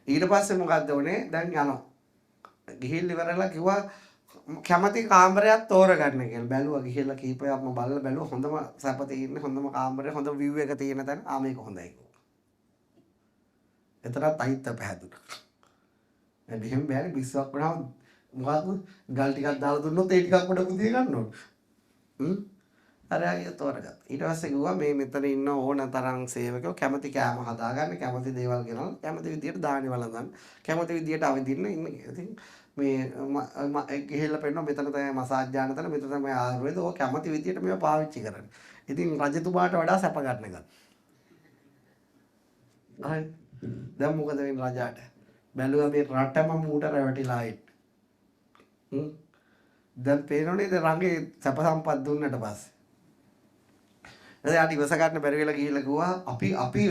ඊට පස්සේ මොකද්ද උනේ? දැන් යනවා. ගිහිල්ලා ඉවරලා කිව්වා කැමති කාමරයක් තෝරගන්න කියලා. බැලුවා ගිහිල්ලා කීපයක්ම බලලා බැලුවා හොඳම සැප තියෙන හොඳම කාමරය හොඳ view එක තියෙන තැන මේක හොඳයි කිව්වා. එතරම් අයිත්ත පැහැදුනා. එහෙම බෑනේ විශ්වාස කරනවා මොකක්ද ගල් ටිකක් දාලා දුන්නොත් ඒ ටිකක් කොට පුදිය ගන්න ඕන. අර ආයෙ තෝරගත්තා. ඊට පස්සේ කිව්වා මේ මෙතන ඉන්න ඕන තරම් සේවකයෝ කැමති කෑම හදාගන්න කැමති දේවල් ගෙනල්ලා කැමති විදියට දානි වළඳන්න කැමති විදියට අවදින්න ඉන්න කියලා. ඉතින් මේ ගිහිල්ලා පෙන්නන මෙතන තමයි මසාජ් දාන තැන මෙතන තමයි ආයුර්වේද ඔය කැමති විදියට මේවා පාවිච්චි කරන්න. ඉතින් රජතුමාට වඩා සැප ගන්න ගත්තා. හරි. දැන් මොකද වෙන්නේ රජාට? බැලුවා මේ රටම මූට රැවටිලා ඉන්න. දැන් පේනෝනේ දැන් රංගේ සැප සම්පත් දුන්නට පස්සේ. එයාට ඉවස ගන්න බැරි වෙලා ගිහිල්ලා කිව්වා අපි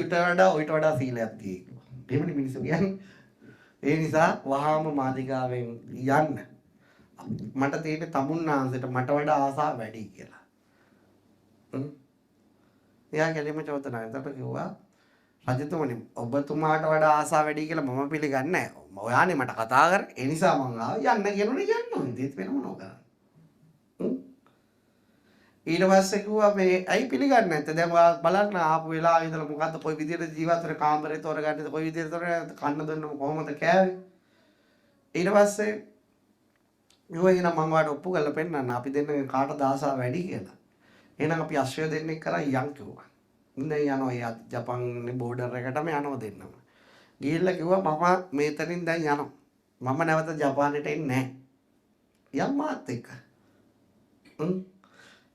ඔයිට වඩා සීලයක් තියෙනවා. එහෙමනේ මිනිස්සු කියන්නේ. ඒ නිසා වහාම මාලිගාවෙන් යන්න. මට තියෙන තමුන්නාන්සේට මට වඩා ආසාව වැඩි කියලා. එයා ගැලෙම චෝදනා. එතකොට කිව්වා රජතුමනි ඔබතුමාට වඩා ආසාව වැඩි කියලා මම පිළිගන්නේ නැහැ. ඔයානේ මට කතා කරේ. ඒ නිසා මං ආවා යන්න කියනෝනේ යන්න ඕනේ. ඒත් වෙන මොනව කරන්නේ? ඊට පස්සේ කිව්වා මේ ඇයි පිළිගන්නේ නැත්තේ? දැන් ඔයා බලන්න ආපු වෙලාවේ ඉඳලා මොකද්ද කොයි විදිහට ජීවත් වෙන කාමරේ තෝරගන්නද කොයි විදිහට තෝරගන්නද කන්න දුන්නම කොහොමද කෑවේ? ඊට පස්සේ යෝ එහෙනම් මම ඔයාලට ඔප්පු කරලා පෙන්නන්න අපි දෙන්න කාටද ආසාව වැඩි කියලා. එහෙනම් අපි අශ්වය දෙන්නෙක් කරා යන් කිව්වා. ඉන්නේ යනවා යා ජපාන් බෝඩර් එකටම යනවා දෙන්නම. ගිහිල්ලා කිව්වා මම මේතනින් දැන් යනවා. මම නැවත ජපානයට එන්නේ නැහැ. යම් මාත් එක්ක.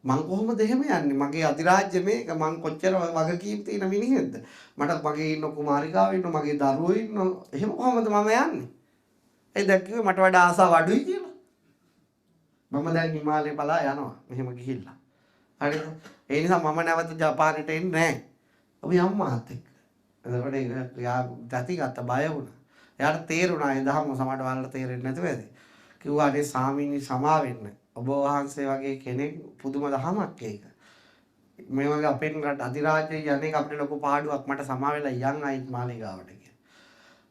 මං කොහොමද එහෙම යන්නේ? මගේ අධිරාජ්‍ය මේක මං කොච්චර වගකීම් තියෙන මිනිහෙක්ද? මට මගේ ඉන්න කුමාරිකාව ඉන්න මගේ දරුවෝ ඉන්න එහෙම කොහොමද මම යන්නේ? ඒ දැක්කුවේ මට වඩා ආසාව අඩුයි කියලා. මම දැන් හිමාලය බලා යනවා. මෙහෙම ගිහිල්ලා. හරිද? ඒ නිසා මම නැවත ජපානයට එන්නේ නැහැ. ඔබ අම්මාත් එක්ක. එතකොට යා දැතිගත්ත බය වුණා. එයාට තේරුණා ඒ දහම සමහරට වලට තේරෙන්නේ නැතුව ඇති. කිව්වා අනේ සාමීනි සමා වෙන්න. ඔබ වහන්සේ වගේ කෙනෙක් පුදුම දහමක් ඒක. මේ වගේ අපෙන් රට අධිරාජ්‍යය යන්නේ අපිට ලොකු පාඩුවක් මට සමා වෙලා යන් අයිත් මාලිගාවට කියලා.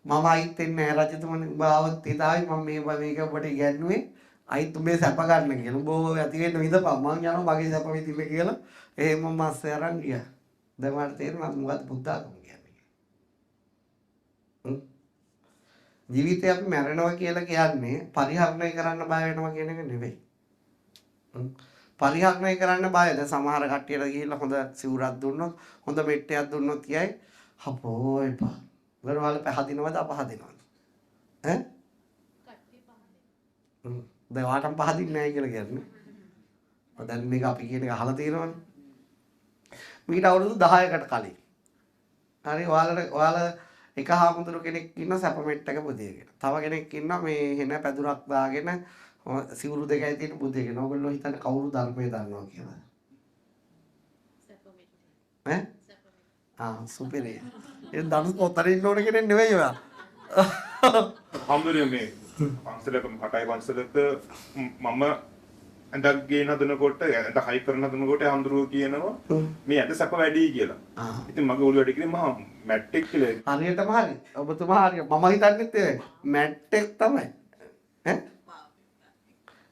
මම අයිත් එන්නේ නැහැ රජතුමනි. ඔබ ආවොත් ඉතාලි මම මේක ඔබට ඉගැන්නුවේ අයිත් උඹේ සැප ගන්න කියලා. උඹ ඇති වෙන්න විඳපන්. මං යනවා මගේ සැප විඳින්න කියලා. එහෙම මස්සේ අරන් ගියා. දැන් මට තේරෙනවා මොකද්ද බුද්ධ ආගම කියන්නේ. ජීවිතේ අපි මැරෙනවා කියලා කියන්නේ පරිහරණය කරන්න බය වෙනවා කියන එක නෙවෙයි. පරිහරණය කරන්න බය. දැන් සමහර කට්ටියට ගිහිල්ලා හොඳ සිවුරක් දුන්නොත්, හොඳ මෙට්ටයක් දුන්නොත් කියයි අපෝ එපා. වල පහදිනවද අපහදිනවද? ඈ? කට්ටිය පහදිනවා. දැන් වාටම පහදින්නේ නැහැ කියලා කියන්නේ. දැන් මේක අපි කියන එක අහලා තියෙනවනේ. මීට අවුරුදු 10කට කලින්. හරි ඔයාලා එක හාමුදුරු කෙනෙක් ඉන්න සැප මෙට්ටක බුදියගෙන. තව කෙනෙක් ඉන්නවා මේ හෙන පැදුරක් දාගෙන සිවුරු දෙකයි තියෙන බුදියගෙන. ඕගොල්ලෝ හිතන්නේ කවුරු ධර්මයේ දන්නවා කියලා. සැප මෙට්ට. සුපිරේ. ඒ දනුස් පොතරින් ඉන්න ඕන කෙනෙක් නෙවෙයි ඔයා. හාමුදුරුවෝ මේ පන්සලක කටයි පන්සලක මම ඇඳක් ගේන හදනකොට ඇඳ හයි කරන හදනකොට හාමුදුරුවෝ කියනවා මේ ඇඳ සැප වැඩි කියලා. ඉතින් මගේ ඔළුව වැඩි කිව්වේ මහා මැට්ටෙක් කියලා. හරියටම හරි. ඔබතුමා හරිය. මම හිතන්නේත් ඒ මැට්ටෙක් තමයි. ඈ?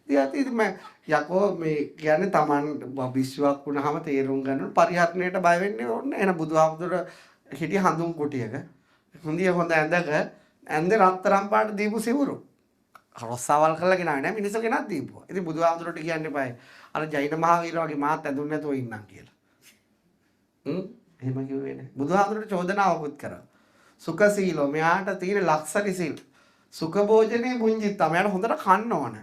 ඉතින් මම යකෝ මේ කියන්නේ Taman විශ්වාස වුණාම තේරුම් ගන්න පරිහරණයට බය වෙන්නේ ඕනේ. එහෙනම් බුදුහාමුදුර හිටිය හඳුන් කුටියක හොඳිය හොඳ ඇඳක ඇඳේ රත්තරන් පාට දීපු සිවුරු. රොස්සාවල් කරලා ගෙනාවේ නෑ මිනිස්සු ගෙනත් දීපුවා. ඉතින් බුදුහාමුදුරට කියන්න එපායි. අර ජෛන මහවීර වගේ මාත් ඇඳුන්නේ නැතුව ඉන්නම් කියලා. එහෙම කිව්වේ නෑ. බුදුහාමුදුරට චෝදනාවකුත් කරා. සුඛ සීලෝ මෙයාට තියෙන ලක්ෂරි සීල්. සුඛ භෝජනේ පුංජිත්තා. මෙයාට හොඳට කන්න ඕන.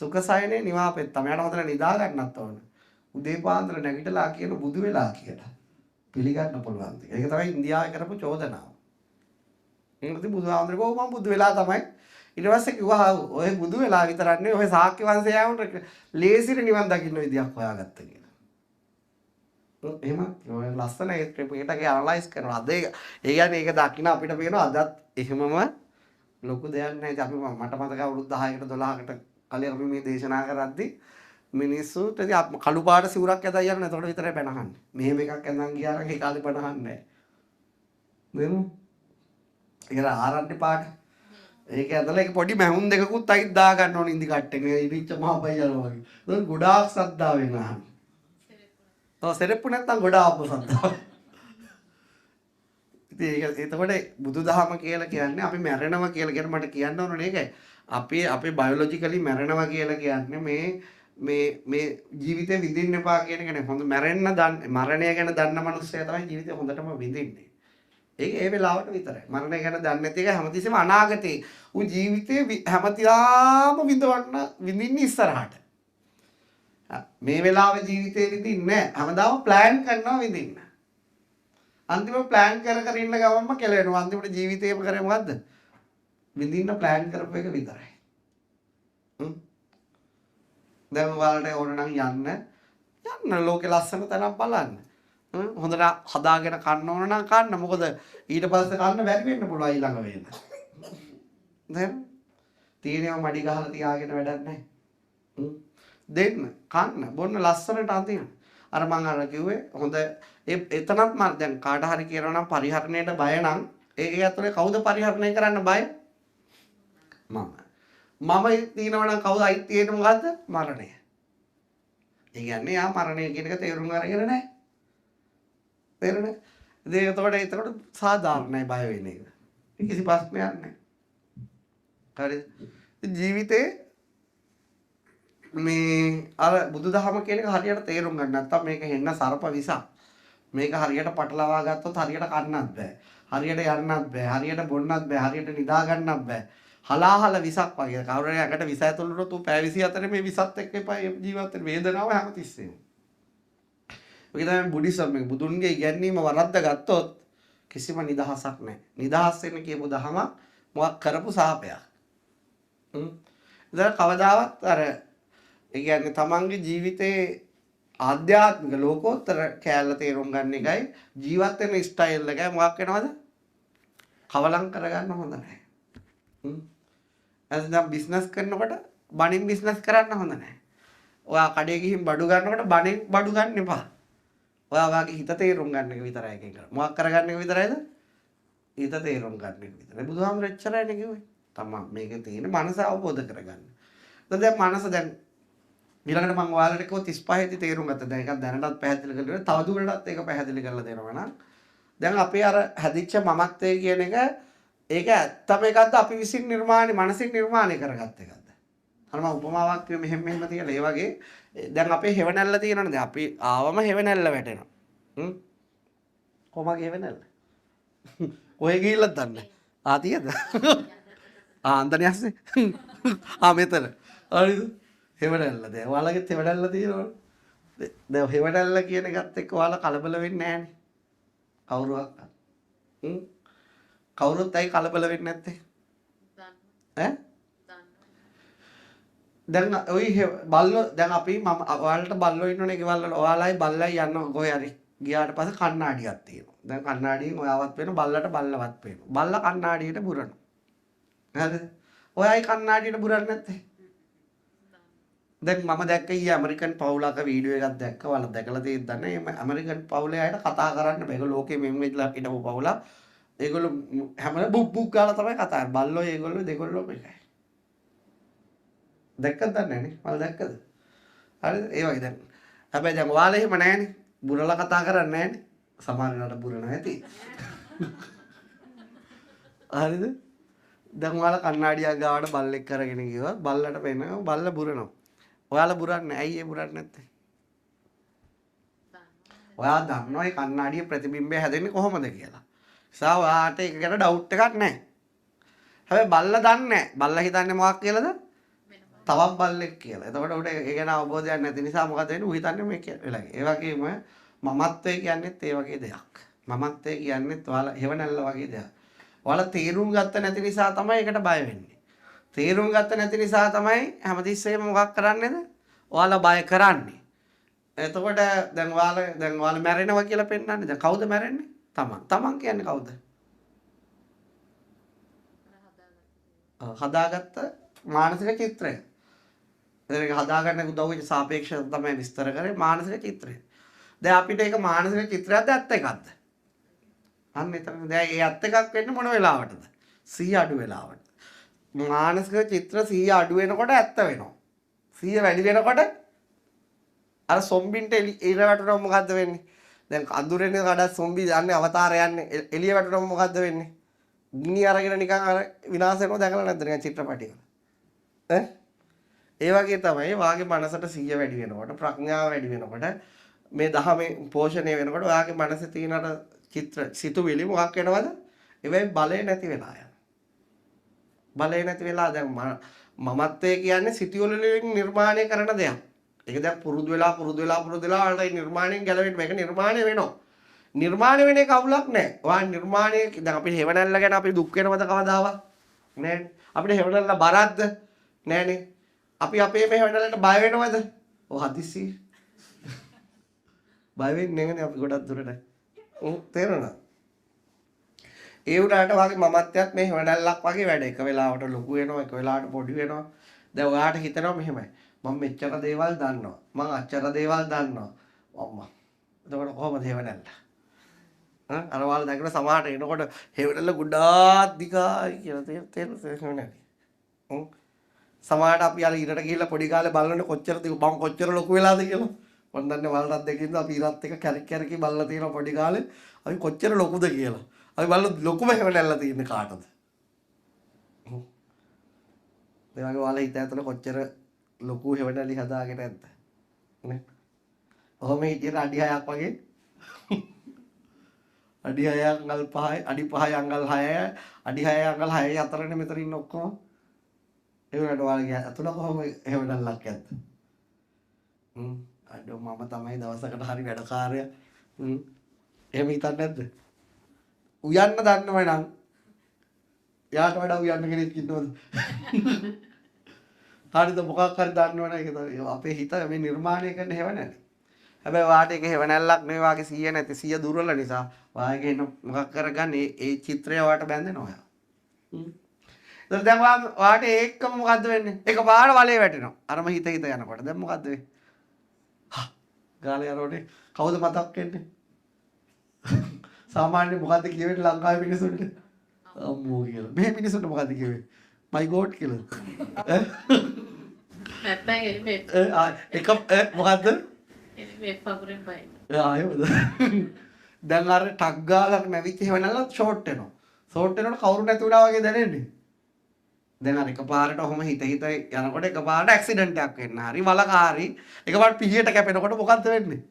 සුඛ සයනේ නිවාපෙත්තා. මෙයාට හොඳට නිදා ගන්නත් ඕන. උදේ පාන්දර නැගිටලා කියන බුදු වෙලා කියලා. පිළිගන්න පුළුවන්. ඒක තමයි ඉන්දියාවේ කරපු චෝදනාව. ඒකත් බුදුහාමුදුරේ කොහොම මම බුදු වෙලා තමයි. ඊට පස්සේ කිව්වා ඔය බුදු වෙලා විතරක් නෙවෙයි ඔය ශාක්‍ය වංශය යවුන්ට ලේසියට නිවන් දකින්න විදියක් හොයාගත්ත කියලා. එහෙම ඔය ලස්සන ඒ ත්‍රිපිටකේ ඇනලයිස් කරනවා. අද ඒ කියන්නේ ඒක දකින්න අපිට පේනවා අදත් එහෙමම ලොකු දෙයක් නැහැ. අපි මට මතක අවුරුදු 10කට 12කට කලින් අපි මේ දේශනා කරද්දී මිනිස්සුන්ට කළු පාට සිවුරක් ඇදලා යන්න එතකොට විතරයි බැනහන්නේ. මෙහෙම එකක් ඇඳන් ගියා නම් ඒ කාලේ බැනහන්නේ නැහැ. නේද? ඒක ආරණ්‍ය පාට. ඒක ඇදලා ඒක පොඩි මැහුම් දෙකකුත් අයිත් දා ගන්න ඕන ඉදි කට්ටේ. ඉරිච්ච මහපයියල වගේ. ඒක ගොඩාක් සද්දාවෙන් අහන්නේ. සෙරෙප්පු නැත්තම් ගොඩාක් සද්දාව. ඉතින් ඒක එතකොට බුදුදහම කියලා කියන්නේ අපි මැරෙනවා කියලා කියන මට කියන්න ඕනේ ඒකයි. අපේ බයොලොජිකලි මැරෙනවා කියලා කියන්නේ මේ ජීවිතේ විඳින්න එපා කියන එක නේ. හොඳ මරණය ගැන දන්න මනුස්සයා තමයි ජීවිතේ හොඳටම විඳින්නේ. ඒක ඒ වෙලාවට විතරයි. මරණය ගැන දන්නේ නැති එක හැමතිස්සෙම අනාගතේ. උන් ජීවිතේ හැමතියාම විඳින්නේ ඉස්සරහට. මේ වෙලාවේ ජීවිතේ විඳින්නේ නැහැ. හැමදාම ප්ලෑන් කරනවා විඳින්න. අන්තිම ප්ලෑන් කර ඉන්න ගමන්ම කෙලවෙනවා. අන්තිමට ජීවිතේම කරේ මොකද්ද? විඳින්න ප්ලෑන් කරපු එක විතරයි. දැන් ඔයාලට ඕන නම් යන්න ලෝකේ ලස්සන තැනක් බලන්න. හොඳට හදාගෙන කන්න ඕන නම් කන්න. මොකද ඊට පස්සේ කන්න බැරි වෙන්න පුළුවන් ඊළඟ වෙන්න. දැන් තීනියම මඩි ගහලා තියාගෙන වැඩක් නැහැ. දෙන්න කන්න බොන්න ලස්සනට අඳින්න. අර මං අර කිව්වේ හොඳ එතනත් මම දැන් කාට හරි කියනවා නම් පරිහරණයට බය නම් ඒ ඇතුලේ කවුද පරිහරණය කරන්න බය? මම තියෙනවා නම් කවුද අයිති තියෙන්නේ මොකද්ද? මරණය. ඒ කියන්නේ යා මරණය කියන එක තේරුම් අරගෙන නැහැ. තේරුණේ? එතකොට සාධාරණයි බය වෙන එක. කිසි ප්‍රශ්නයක් නැහැ. හරිද? ජීවිතේ මේ අර බුදුදහම කියන එක හරියට තේරුම් ගන්න නැත්නම් මේක හෙන්න සර්ප විසක්. මේක හරියට පටලවා ගත්තොත් හරියට කන්නත් බෑ. හරියට යන්නත් බෑ. හරියට බොන්නත් බෑ. හරියට නිදා ගන්නත් බෑ. හලාහල විසක් වගේ. කවුරු හරි යකට විස ඇතුළු වුණොත් උ පැය 24 මේ විසත් එක්ක එපා ජීවත් වෙන වේදනාව හැමතිස්සෙම. ඔක තමයි බුද්දිසම් එක. බුදුන්ගේ ඉගැන්වීම වරද්ද ගත්තොත් කිසිම නිදහසක් නැහැ. නිදහස් වෙන්න කියපු දහම මොකක් කරපු සාපයක්. ඉතින් කවදාවත් අර ඒ කියන්නේ තමන්ගේ ජීවිතේ ආධ්‍යාත්මික ලෝකෝත්තර කැලල තේරුම් ගන්න එකයි ජීවත් වෙන ස්ටයිල් එකයි මොකක් වෙනවද? කවලම් කරගන්න හොඳ නැහැ. දැන් බිස්නස් කරනකොට බණින් බිස්නස් කරන්න හොඳ නැහැ. ඔයා කඩේ ගිහින් බඩු ගන්නකොට බණින් බඩු ගන්න එපා. ඔයා වාගේ හිත තේරුම් ගන්න එක විතරයි එකෙන් කරන්නේ. මොකක් කරගන්න එක විතරයිද? හිත තේරුම් ගන්න එක විතරයි. බුදුහාමුදුරු එච්චරයිනේ කිව්වේ. තමන් මේකේ තියෙන මනස අවබෝධ කරගන්න. දැන් මනස දැන් ඊළඟට මම ඔයාලට කිව්ව 35 දී තේරුම් ගත්තා. දැන් ඒකත් දැනටත් පැහැදිලි කරලා තව දුරටත් ඒක පැහැදිලි කරලා දෙනවා නම් දැන් අපි අර හැදිච්ච මමත්වයේ කියන එක ඒක ඇත්තම එකක්ද අපි විසින් මනසින් නිර්මාණය කරගත්ත එකක්ද? අර මම උපමාවක් කිව්ව මෙහෙම තියලා ඒ වගේ දැන් අපේ හෙවණැල්ල තියෙනවනේ. දැන් අපි ආවම හෙවණැල්ල වැටෙනවා. කොහමද හෙවණැල්ල? ඔය ගිහිල්ලත් දන්නේ. තියද? අන්තනේ ඇස්සේ. මෙතන. හරිද? හෙවණැල්ල. දැන් ඔයාලගෙත් හෙවණැල්ල තියෙනවනේ. දැන් හෙවණැල්ල කියන එකත් එක්ක ඔයාලා කලබල වෙන්නේ නැහනේ. කවුරුවක්. කවුරුත් ඇයි කලබල වෙන්නේ නැත්තේ? දැන් ඔය බල්ලෝ දැන් අපි මම ඔයාලට බල්ලෝ ඉන්නෝනේ ගෙවල් වල. ඔයාලයි බල්ලයි යන්න කොහේ හරි ගියාට පස්සේ කණ්ණාඩියක් තියෙනවා. දැන් කණ්ණාඩියෙන් ඔයාවත් වෙනවා බල්ලට බල්ලවත් වෙනවා. බල්ලා කණ්ණාඩියට බුරනවා. හරිද? ඔයයි කණ්ණාඩියට බුරන්නේ නැත්තේ? දැන් මම දැක්ක ඊයේ ඇමරිකන් පවුලක වීඩියෝ එකක් දැක්ක. ඔයාලා දැකලා තියෙද්ද නැහැ. මේ ඇමරිකන් පවුලේ අයට කතා කරන්න බෑ. ඒක ලෝකෙ මෙන්න ඉట్లా හිටපු පවුලක්. ඒගොල්ලෝ හැමදාම බුක් ගාලා තමයි කතා කරන්නේ. බල්ලෝ ඒගොල්ලෝ දෙගොල්ලෝ එකයි. දැක්කද දන්නේ නේ? මම දැක්කද? හරිද? ඒ වගේ දැන්. හැබැයි දැන් ඔයාලා එහෙම නැහැනේ. බුරලා කතා කරන්නේ නැහැනේ. සමහර වෙලාවට බුරනවා ඇති. හරිද? දැන් ඔයාලා කණ්ණාඩියක් ගාවට බල්ලෙක් කරගෙන ගියොත් බල්ලට පේනවා බල්ල බුරනවා. ඔයාලා බුරන්නේ ඇයි ඒ බුරන්නේ නැත්තේ? ඔයා දන්නවා මේ කණ්ණාඩියේ ප්‍රතිබිම්බය හැදෙන්නේ කොහොමද කියලා. නිසා ඔයාට ඒක ගැන ඩවුට් එකක් නැහැ. හැබැයි බල්ලා දන්නේ නැහැ. බල්ලා හිතන්නේ මොකක් කියලාද? තවත් බල්ලෙක් කියලා. එතකොට උට ඒ ගැන අවබෝධයක් නැති නිසා මොකද වෙන්නේ? ඌ හිතන්නේ මේක වෙලා. ඒ වගේම මමත්වය කියන්නේත් ඒ වගේ දෙයක්. මමත්වය කියන්නේත් ඔයාලා හෙවණැල්ල වගේ දෙයක්. ඔයාලා තේරුම් ගත්ත නැති නිසා තමයි ඒකට බය වෙන්නේ. තේරුම් ගත්ත නැති නිසා තමයි හැමතිස්සෙම මොකක් කරන්නේද? ඔයාලා බය කරන්නේ. එතකොට දැන් ඔයාලා මැරෙනවා කියලා පෙන්නන්නේ. දැන් කවුද මැරෙන්නේ? තමන් කියන්නේ කවුද? හදාගත්ත මානසික චිත්‍රය. ඒක හදාගන්න උදව් වෙච්ච සාපේක්ෂව තමයි විස්තර කරේ මානසික චිත්‍රය. දැන් අපිට ඒක මානසික චිත්‍රයක්ද ඇත්ත එකක්ද? අන්න එතන දැන් ඒ ඇත්ත එකක් වෙන්නේ මොන වෙලාවටද? 100 අඩු වෙලාවට. මානසික චිත්‍ර 100 අඩු වෙනකොට ඇත්ත වෙනවා. 100 වැඩි වෙනකොට අර සොම්බින්ට ඉර වැටුනම මොකද්ද වෙන්නේ? දැන් අඳුරෙන් කඩ සොම්බි යන්නේ අවතාරය යන්නේ එළිය වැටුනම මොකද්ද වෙන්නේ? ගිනි අරගෙන නිකන් අර විනාශ වෙනවා දැකලා නැද්ද නිකන් චිත්‍රපටියක? ඒ වගේ තමයි වාගේ මනසට 100 වැඩි වෙනකොට ප්‍රඥාව වැඩි වෙනකොට මේ දහමේ පෝෂණය වෙනකොට ඔයාගේ මනසේ තියෙන අර චිත්‍ර සිතුවිලි මොකක් වෙනවද? ඒවෙයි බලය නැති වෙලා යනවා. බලය නැති වෙලා දැන් මමත්වයේ කියන්නේ සිතුවිලි වලින් නිර්මාණය කරන දෙයක්. ඒක දැන් පුරුදු වෙලා වලට නිර්මාණයෙන් ගැලවෙන්න මේක නිර්මාණය වෙනවා. නිර්මාණය වෙන එක අවුලක් නැහැ. ඔයා නිර්මාණය දැන් අපි හෙවණැල්ල ගැන අපි දුක් වෙනවද කවදාවත්? නෑනේ. අපිට හෙවණැල්ල බරක්ද? නෑනේ. අපි අපේ මේ හෙවණැල්ලට බය වෙනවද? ඔව් හදිස්සි. බය වෙන්නේ නැගනේ අපි ගොඩක් දුරට. තේරුණා? ඒ උඩට වාගේ මමත්වයක් මේ හෙවණැල්ලක් වගේ වැඩ. එක වෙලාවට ලොකු වෙනවා, එක වෙලාවට පොඩි වෙනවා. දැන් ඔයාට හිතෙනවා මෙහෙමයි. මම මෙච්චර දේවල් දන්නවා. මම අච්චර දේවල් දන්නවා. අම්මා. එතකොට කොහොමද හෙවණැල්ල? අර ඔයාලා දැක්කම සමහරට එනකොට හෙවණැල්ල ගොඩාක් දිගයි කියලා තේරෙන්නේ. සමහරට අපි අර ඉරට ගිහිල්ලා පොඩි කාලේ බලනකොට කොච්චර ලොකු වෙලාද කියලා. මම දන්නේ වලටත් දෙකින්ද අපි ඉරත් එක කැරකි බලලා තියෙන පොඩි කාලේ අපි කොච්චර ලොකුද කියලා. අපි බලන ලොකුම හෙවණැල්ල තියෙන්නේ කාටද? ඒ වගේ ඔයාලා හිත ඇතුලේ කොච්චර ලොකු හෙවණැලි හදාගෙන නැද්ද? නේ? ඔහොම හිටියට අඩි 6ක් වගේ අඩි 6 අඟල් 5යි අඩි 5යි අඟල් 6යි අඩි 6යි අඟල් 6යි අතරනේ මෙතන ඉන්න ඔක්කොම. ඒ වලට ඔයාලගේ අතුල කොහොම හෙවණැල්ලක් ඇද්ද? අඩෝ මම තමයි දවසකට හරි වැඩකාරය. එහෙම හිතන්නේ නැද්ද? උයන්න දන්නව නම් යාට වඩා උයන්න කෙනෙක් ඉන්නවද? හරිද මොකක් හරි දන්නවනේ ඒක තමයි අපේ හිත මේ නිර්මාණය කරන හෙවණැල්ල. හැබැයි වාට ඒක හෙවණැල්ලක් නෙවෙයි වාගේ 100 නැති 100 දුර්වල නිසා වාගේ එන මොකක් කරගන්නේ ඒ චිත්‍රය වාට බැඳෙනවා යා. දැන් වාට ඒකම මොකද්ද වෙන්නේ? ඒක පාර වලේ වැටෙනවා. අරම හිත යනකොට. දැන් මොකද්ද වෙන්නේ? ගාලේ යනකොට කවුද මතක් වෙන්නේ? සාමාන්‍ය මොකද්ද කියවෙන්නේ ලංකාවේ මිනිස්සුන්ට? අම්මෝ කියලා. මේ මිනිස්සුන්ට මොකද කිව්වේ? my god කියලා. නැත්නම් එක මොකද්ද? මේ පපුරෙන් බයි. ආයෙත්. දැන් අර ටක් ගාලා මැවිච්ච හේවනල්ල ෂෝට් වෙනවා. ෂෝට් වෙනකොට කවුරු නැති වුණා වගේ දැනෙන්නේ. දැන් අර එකපාරට ඔහොම හිත යනකොට එකපාරට ඇක්සිඩන්ට් එකක් වෙන්න හරි වලකාරි එකපාරට පිහියට කැපෙනකොට මොකද්ද වෙන්නේ?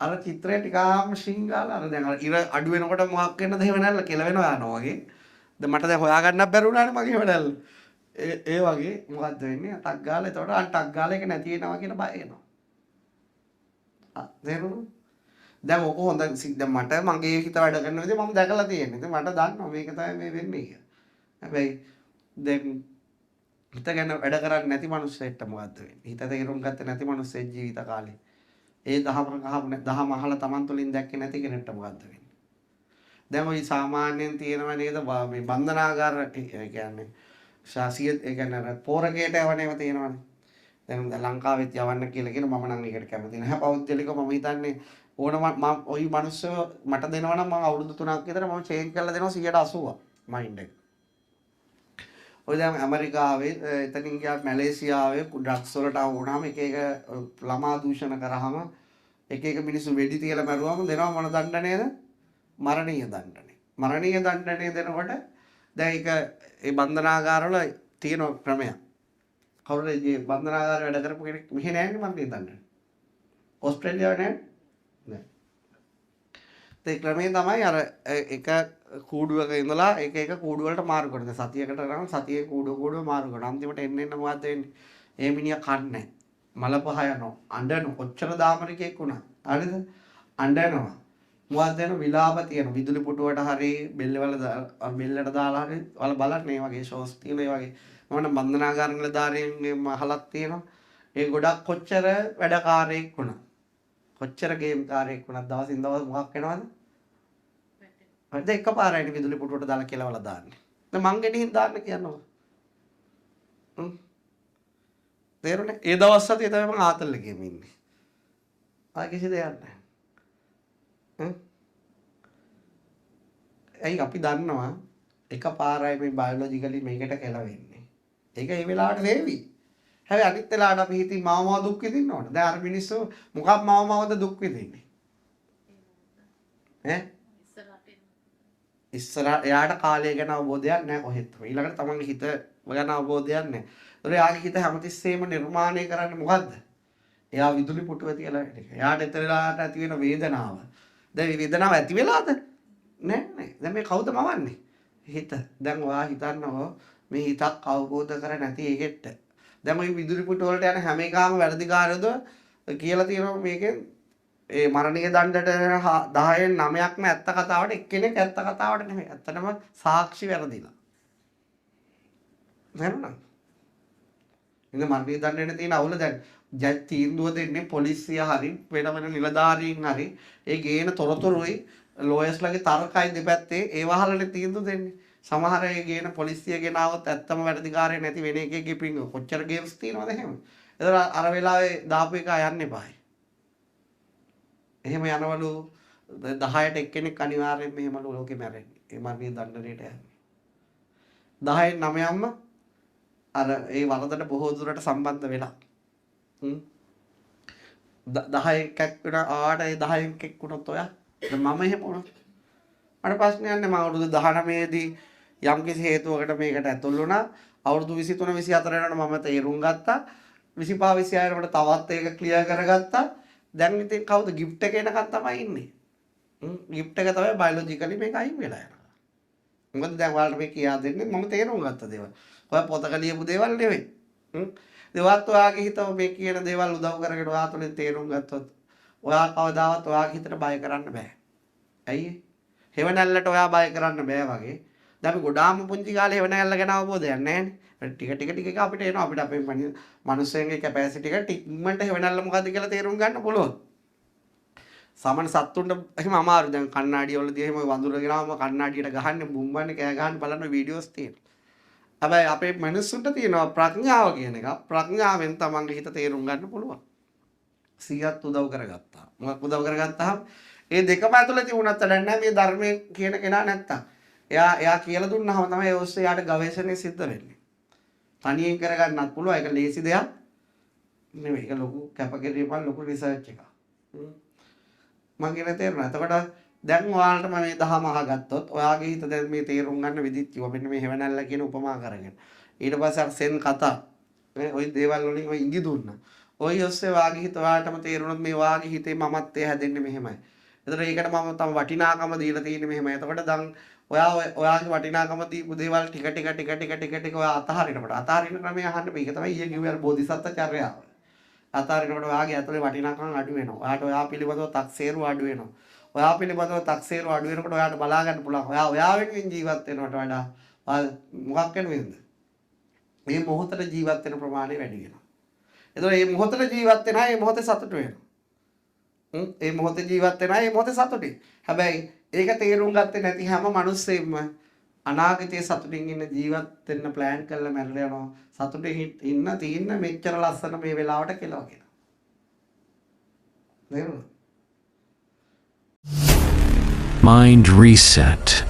අර චිත්‍රය ටිකාම ශිංගාල අර දැන් අර ඉර අඩු වෙනකොට මොකක් වෙන්නද එහෙම නැල්ල කෙලවෙනවා යනවා වගේ. දැන් මට දැන් හොයාගන්නත් බැරි වුණානේ මගේ එහෙම නැල්ල. ඒ වගේ මොකද්ද වෙන්නේ? ටක් ගාලා එතකොට අර ටක් ගාලා එක නැති වෙනවා කියන බය එනවා. තේරුණා? දැන් ඔක හොඳ දැන් මට මගේ හිත වැඩ කරන විදිහ මම දැකලා තියෙනවා. ඉතින් මට දන්නවා මේක තමයි මේ වෙන්නේ කියලා. හැබැයි දැන් හිත ගැන වැඩ කරන්නේ නැති මිනිස්සෙක්ට මොකද්ද වෙන්නේ? හිත තේරුම් ගත්තේ නැති මිනිස්සෙක් ජීවිත කාලේ. ඒ දහම අහලා Taman තුලින් දැක්කේ නැති කෙනෙක්ට මොකද්ද වෙන්නේ? දැන් ওই සාමාන්‍යයෙන් තියෙනව නේද මේ බන්ධනාගාර කියන්නේ ශාසිය ඒ කියන්නේ අර පෝරකයට යවන්නේම තියෙනවනේ. දැන් ලංකාවෙත් යවන්න කියලා කියන මම නම් ඒකට කැමති නැහැ. පෞද්ගලිකව මම හිතන්නේ ඕන මම ওই මිනිස්සු මට දෙනවා නම් මම අවුරුදු 3ක් විතර මම චේන්ජ් කරලා දෙනවා 180ක් මයින්ඩ් එක. ඔය දැන් ඇමරිකාවේ එතනින් ගියා මැලේසියාවේ ඩ්‍රග්ස් වලට ආව වුණාම එක එක ළමා දූෂණ කරාම එක එක මිනිස්සු වෙඩි තියලා මරුවාම දෙනවා මොන දණ්ඩනයද? මරණීය දණ්ඩනය. මරණීය දණ්ඩනය දෙනකොට දැන් ඒක ඒ බන්ධනාගාරවල තියෙන ක්‍රමයක්. කවුරුද මේ බන්ධනාගාර වැඩ කරපු කෙනෙක් මෙහෙ නෑනේ මරණීය දණ්ඩනය. ඕස්ට්‍රේලියාවේ නෑ. නෑ. ඒ ක්‍රමේ තමයි අර එක කූඩුවක ඉඳලා එක එක කූඩු වලට මාරු කරනවා. සතියකට කරාම සතියේ කූඩුව මාරු කරනවා. අන්තිමට එන්න මොකද්ද වෙන්නේ? ඒ මිනිහා කන්නේ. මල පහ යනවා. අඬන කොච්චර දාමරිකෙක් වුණා. හරිද? අඬනවා. මොකක්ද වෙන විලාප තියෙනවා. විදුලි පුටුවට හරි බෙල්ලට දාලා හරි වල බලන්න මේ වගේ ෂෝස් තියෙන ඒ වගේ. මම බන්ධනාගාර නිලධාරීන් මහලක් තියෙනවා. ඒ ගොඩක් කොච්චර වැඩකාරයෙක් වුණා. කොච්චර ගේම් කාරයෙක් වුණා දවසින් දවස් මොකක් වෙනවද? හරිද එකපාරයි විදුලි පුටුවට දාලා කෙලවලා දාන්නේ. දැන් මං ගෙඩින් දාන්න කියනවා. තේරුණේ? ඒ දවස් සතියේ තමයි මං ආතල් එකේම ඉන්නේ. ආයෙ කිසි දෙයක් නැහැ. ඇයි අපි දන්නවා එකපාරයි මේ බයොලොජිකලි මේකට කෙලවෙන්නේ. ඒක ඒ වෙලාවට වේවි. හැබැයි අනිත් වෙලාවට අපි හිතින් මාව දුක් විඳින්න ඕන. දැන් අර මිනිස්සු මොකක් මාවද දුක් විඳින්නේ? ඈ? ඉස්සර එයාට කාලය ගැන අවබෝධයක් නැහැ කොහෙත්. ඊළඟට තමන්ගේ හිත ගැන අවබෝධයක් නැහැ. ඒතකොට එයාගේ හිත හැමතිස්සෙම නිර්මාණය කරන්නේ මොකද්ද? එයා විදුලි පුටුව තියලා ඉන්න එක. එයාට එතරලාට ඇති වෙන වේදනාව. දැන් මේ වේදනාව ඇති වෙලාද? නැහැ. දැන් මේ කවුද මවන්නේ? හිත. දැන් ඔයා හිතන්නව මේ හිතක් අවබෝධ කර නැති එකෙක්ට. දැන් ওই විදුලි පුටුව වලට යන හැම එකම වැඩිකාරයද කියලා තියෙනවා මේකෙන් ඒ මරණීය දණ්ඩට 10න් 9ක්ම ඇත්ත කතාවට එක්කෙනෙක් ඇත්ත කතාවට නෙමෙයි. ඇත්තටම සාක්ෂි වැරදිලා. නේද? ඉතින් මරණීය දණ්ඩේ තියෙන අවුල දැන් ජජ් තීන්දුව දෙන්නේ පොලිසිය හරි වෙන නිලධාරීන් හරි ඒ ගේන තොරතුරුයි ලෝයර්ස්ලාගේ තර්කයි දෙපැත්තේ ඒ වහලනේ තීන්දුව දෙන්නේ. සමහර අය ගේන පොලිසිය ගෙනාවොත් ඇත්තම වැඩිකාරය නැති වෙන එකේ පිංග කොච්චර ගේම්ස් තියෙනවද එහෙම. ඒතර අර වෙලාවේ දාපු එක යන්න එපායි. එහෙම යනවලු 10ට එක්කෙනෙක් අනිවාර්යෙන් මෙහෙමලු ලෝකෙ මැරෙන්නේ. ඒ මරණීය දණ්ඩනයට යන්නේ. 10න් 9න්ම අර ඒ වරදට බොහෝ දුරට සම්බන්ධ වෙලා. 10 එකක් වෙන ආට ඒ 10න් එකක් වුණොත් ඔයා මම එහෙම වුණා. මට ප්‍රශ්නයක් නෑ. මම අවුරුදු 19 දී යම් කිසි හේතුවකට මේකට ඇතුල් වුණා. අවුරුදු 23 24 වෙනකොට මම තේරුම් ගත්තා. 25 26 වෙනකොට තවත් ඒක ක්ලියර් කරගත්තා. දැන් ඉතින් කවුද gift එක එනකන් තමයි ඉන්නේ. gift එක තමයි බයොලොජිකලි මේක අයින් වෙලා යනවා. මොකද දැන් ඔයාලට මේ කියා දෙන්නේ මම තේරුම් ගත්ත දේවල්. ඔයා පොතක ලියපු දේවල් නෙවෙයි. ඒවත් ඔයාගේ හිතව මේ කියන දේවල් උදව් කරගෙන ඔයා තුලින් තේරුම් ගත්තොත් ඔයා කවදාවත් ඔයාගේ හිතට බය කරන්න බෑ. ඇයි? හෙවණැල්ලට ඔයා බය කරන්න බෑ වගේ. දැන් අපි ගොඩාම පුංචි කාලේ හෙවණැල්ල ගැන අවබෝධයක් නැහැනේ. ටික අපිට එනවා අපිට අපේ මනුස්සයන්ගේ කැපැසිටි එක ටික්මන්ට හෙවණැල්ල මොකද්ද කියලා තේරුම් ගන්න පුළුවන්. සාමාන්‍ය සත්තුන්ට එහෙම අමාරු. දැන් කණ්ණාඩිය වලදී එහෙම වඳුරගෙනම කණ්ණාඩියට ගහන්නේ බුම්බන්නේ කෑ ගහන්න බලන වීඩියෝස් තියෙනවා. හැබැයි අපේ මිනිස්සුන්ට තියෙනවා ප්‍රඥාව කියන එක. ප්‍රඥාවෙන් තමන්ගේ හිත තේරුම් ගන්න පුළුවන්. 100ක් උදව් කරගත්තා. මොකක් උදව් කරගත්තාම ඒ දෙකම ඇතුළේ තිබුණත් වැඩක් නැහැ මේ ධර්මයේ කියන කෙනා නැත්තම්. එයා කියලා දුන්නාම තමයි ඒ ඔස්සේ යාට ගවේෂණය සිද්ධ වෙන්නේ. තනියෙන් කරගන්නත් පුළුවන්. ඒක ලේසි දෙයක් නෙවෙයි. ඒක ලොකු කැපකිරීමක් ලොකු රිසර්ච් එකක්. මම කියන තේරුණා. එතකොට දැන් ඔයාලට මම මේ දහම අහගත්තොත් ඔයාගේ හිත දැන් මේ තේරුම් ගන්න විදිහට කිව්වා. මෙන්න මේ හැවණැල්ල කියන උපමා කරගෙන. ඊට පස්සේ අර සෙන් කතා ওই දේවල් වලින් ඔය ඉඟි දුන්නා. ඔය ඔස්සේ වාගේ හිත ඔයාලටම තේරුණොත් මේ වාගේ හිතේ මමත්වය හැදෙන්නේ මෙහෙමයි. එතකොට ඒකට මම තම වටිනාකම දීලා තියෙන්නේ මෙහෙමයි. එතකොට දැන් ඔයාගේ වටිනාකම දීපු දේවල් ටික ඔයා අතහරිනකොට අතහරින ක්‍රමය අහන්න මේක තමයි ඊයේ කිව්වේ අර බෝධිසත්ව චර්යාව. අතහරිනකොට ඔයාගේ ඇතුලේ වටිනාකම් අඩු වෙනවා. ඔයාට ඔයා පිළිබඳව තක්සේරු අඩු වෙනවා. ඔයා පිළිබඳව තක්සේරු අඩු වෙනකොට ඔයාට බලා ගන්න පුළුවන්. ඔයා වෙනුවෙන් ජීවත් වෙනවට වඩා මොකක් වෙනවෙන්ද? මේ මොහොතේ ජීවත් වෙන ප්‍රමාණය වැඩි වෙනවා. එතකොට මේ මොහොතේ ජීවත් වෙනා මේ මොහොතේ සතුට වෙනවා. මේ මොහොතේ ජීවත් වෙනා මේ මොහොතේ සතුටින්. හැබැයි ඒක තේරුම් ගත්තේ නැති හැම මිනිස්සෙම අනාගතයේ සතුටින් ඉන්න ජීවත් වෙන්න ප්ලෑන් කරලා මැරලා යනවා. සතුටින් ඉන්න තියෙන මෙච්චර ලස්සන මේ වෙලාවට කියලා වගේ. නේද? Mind reset.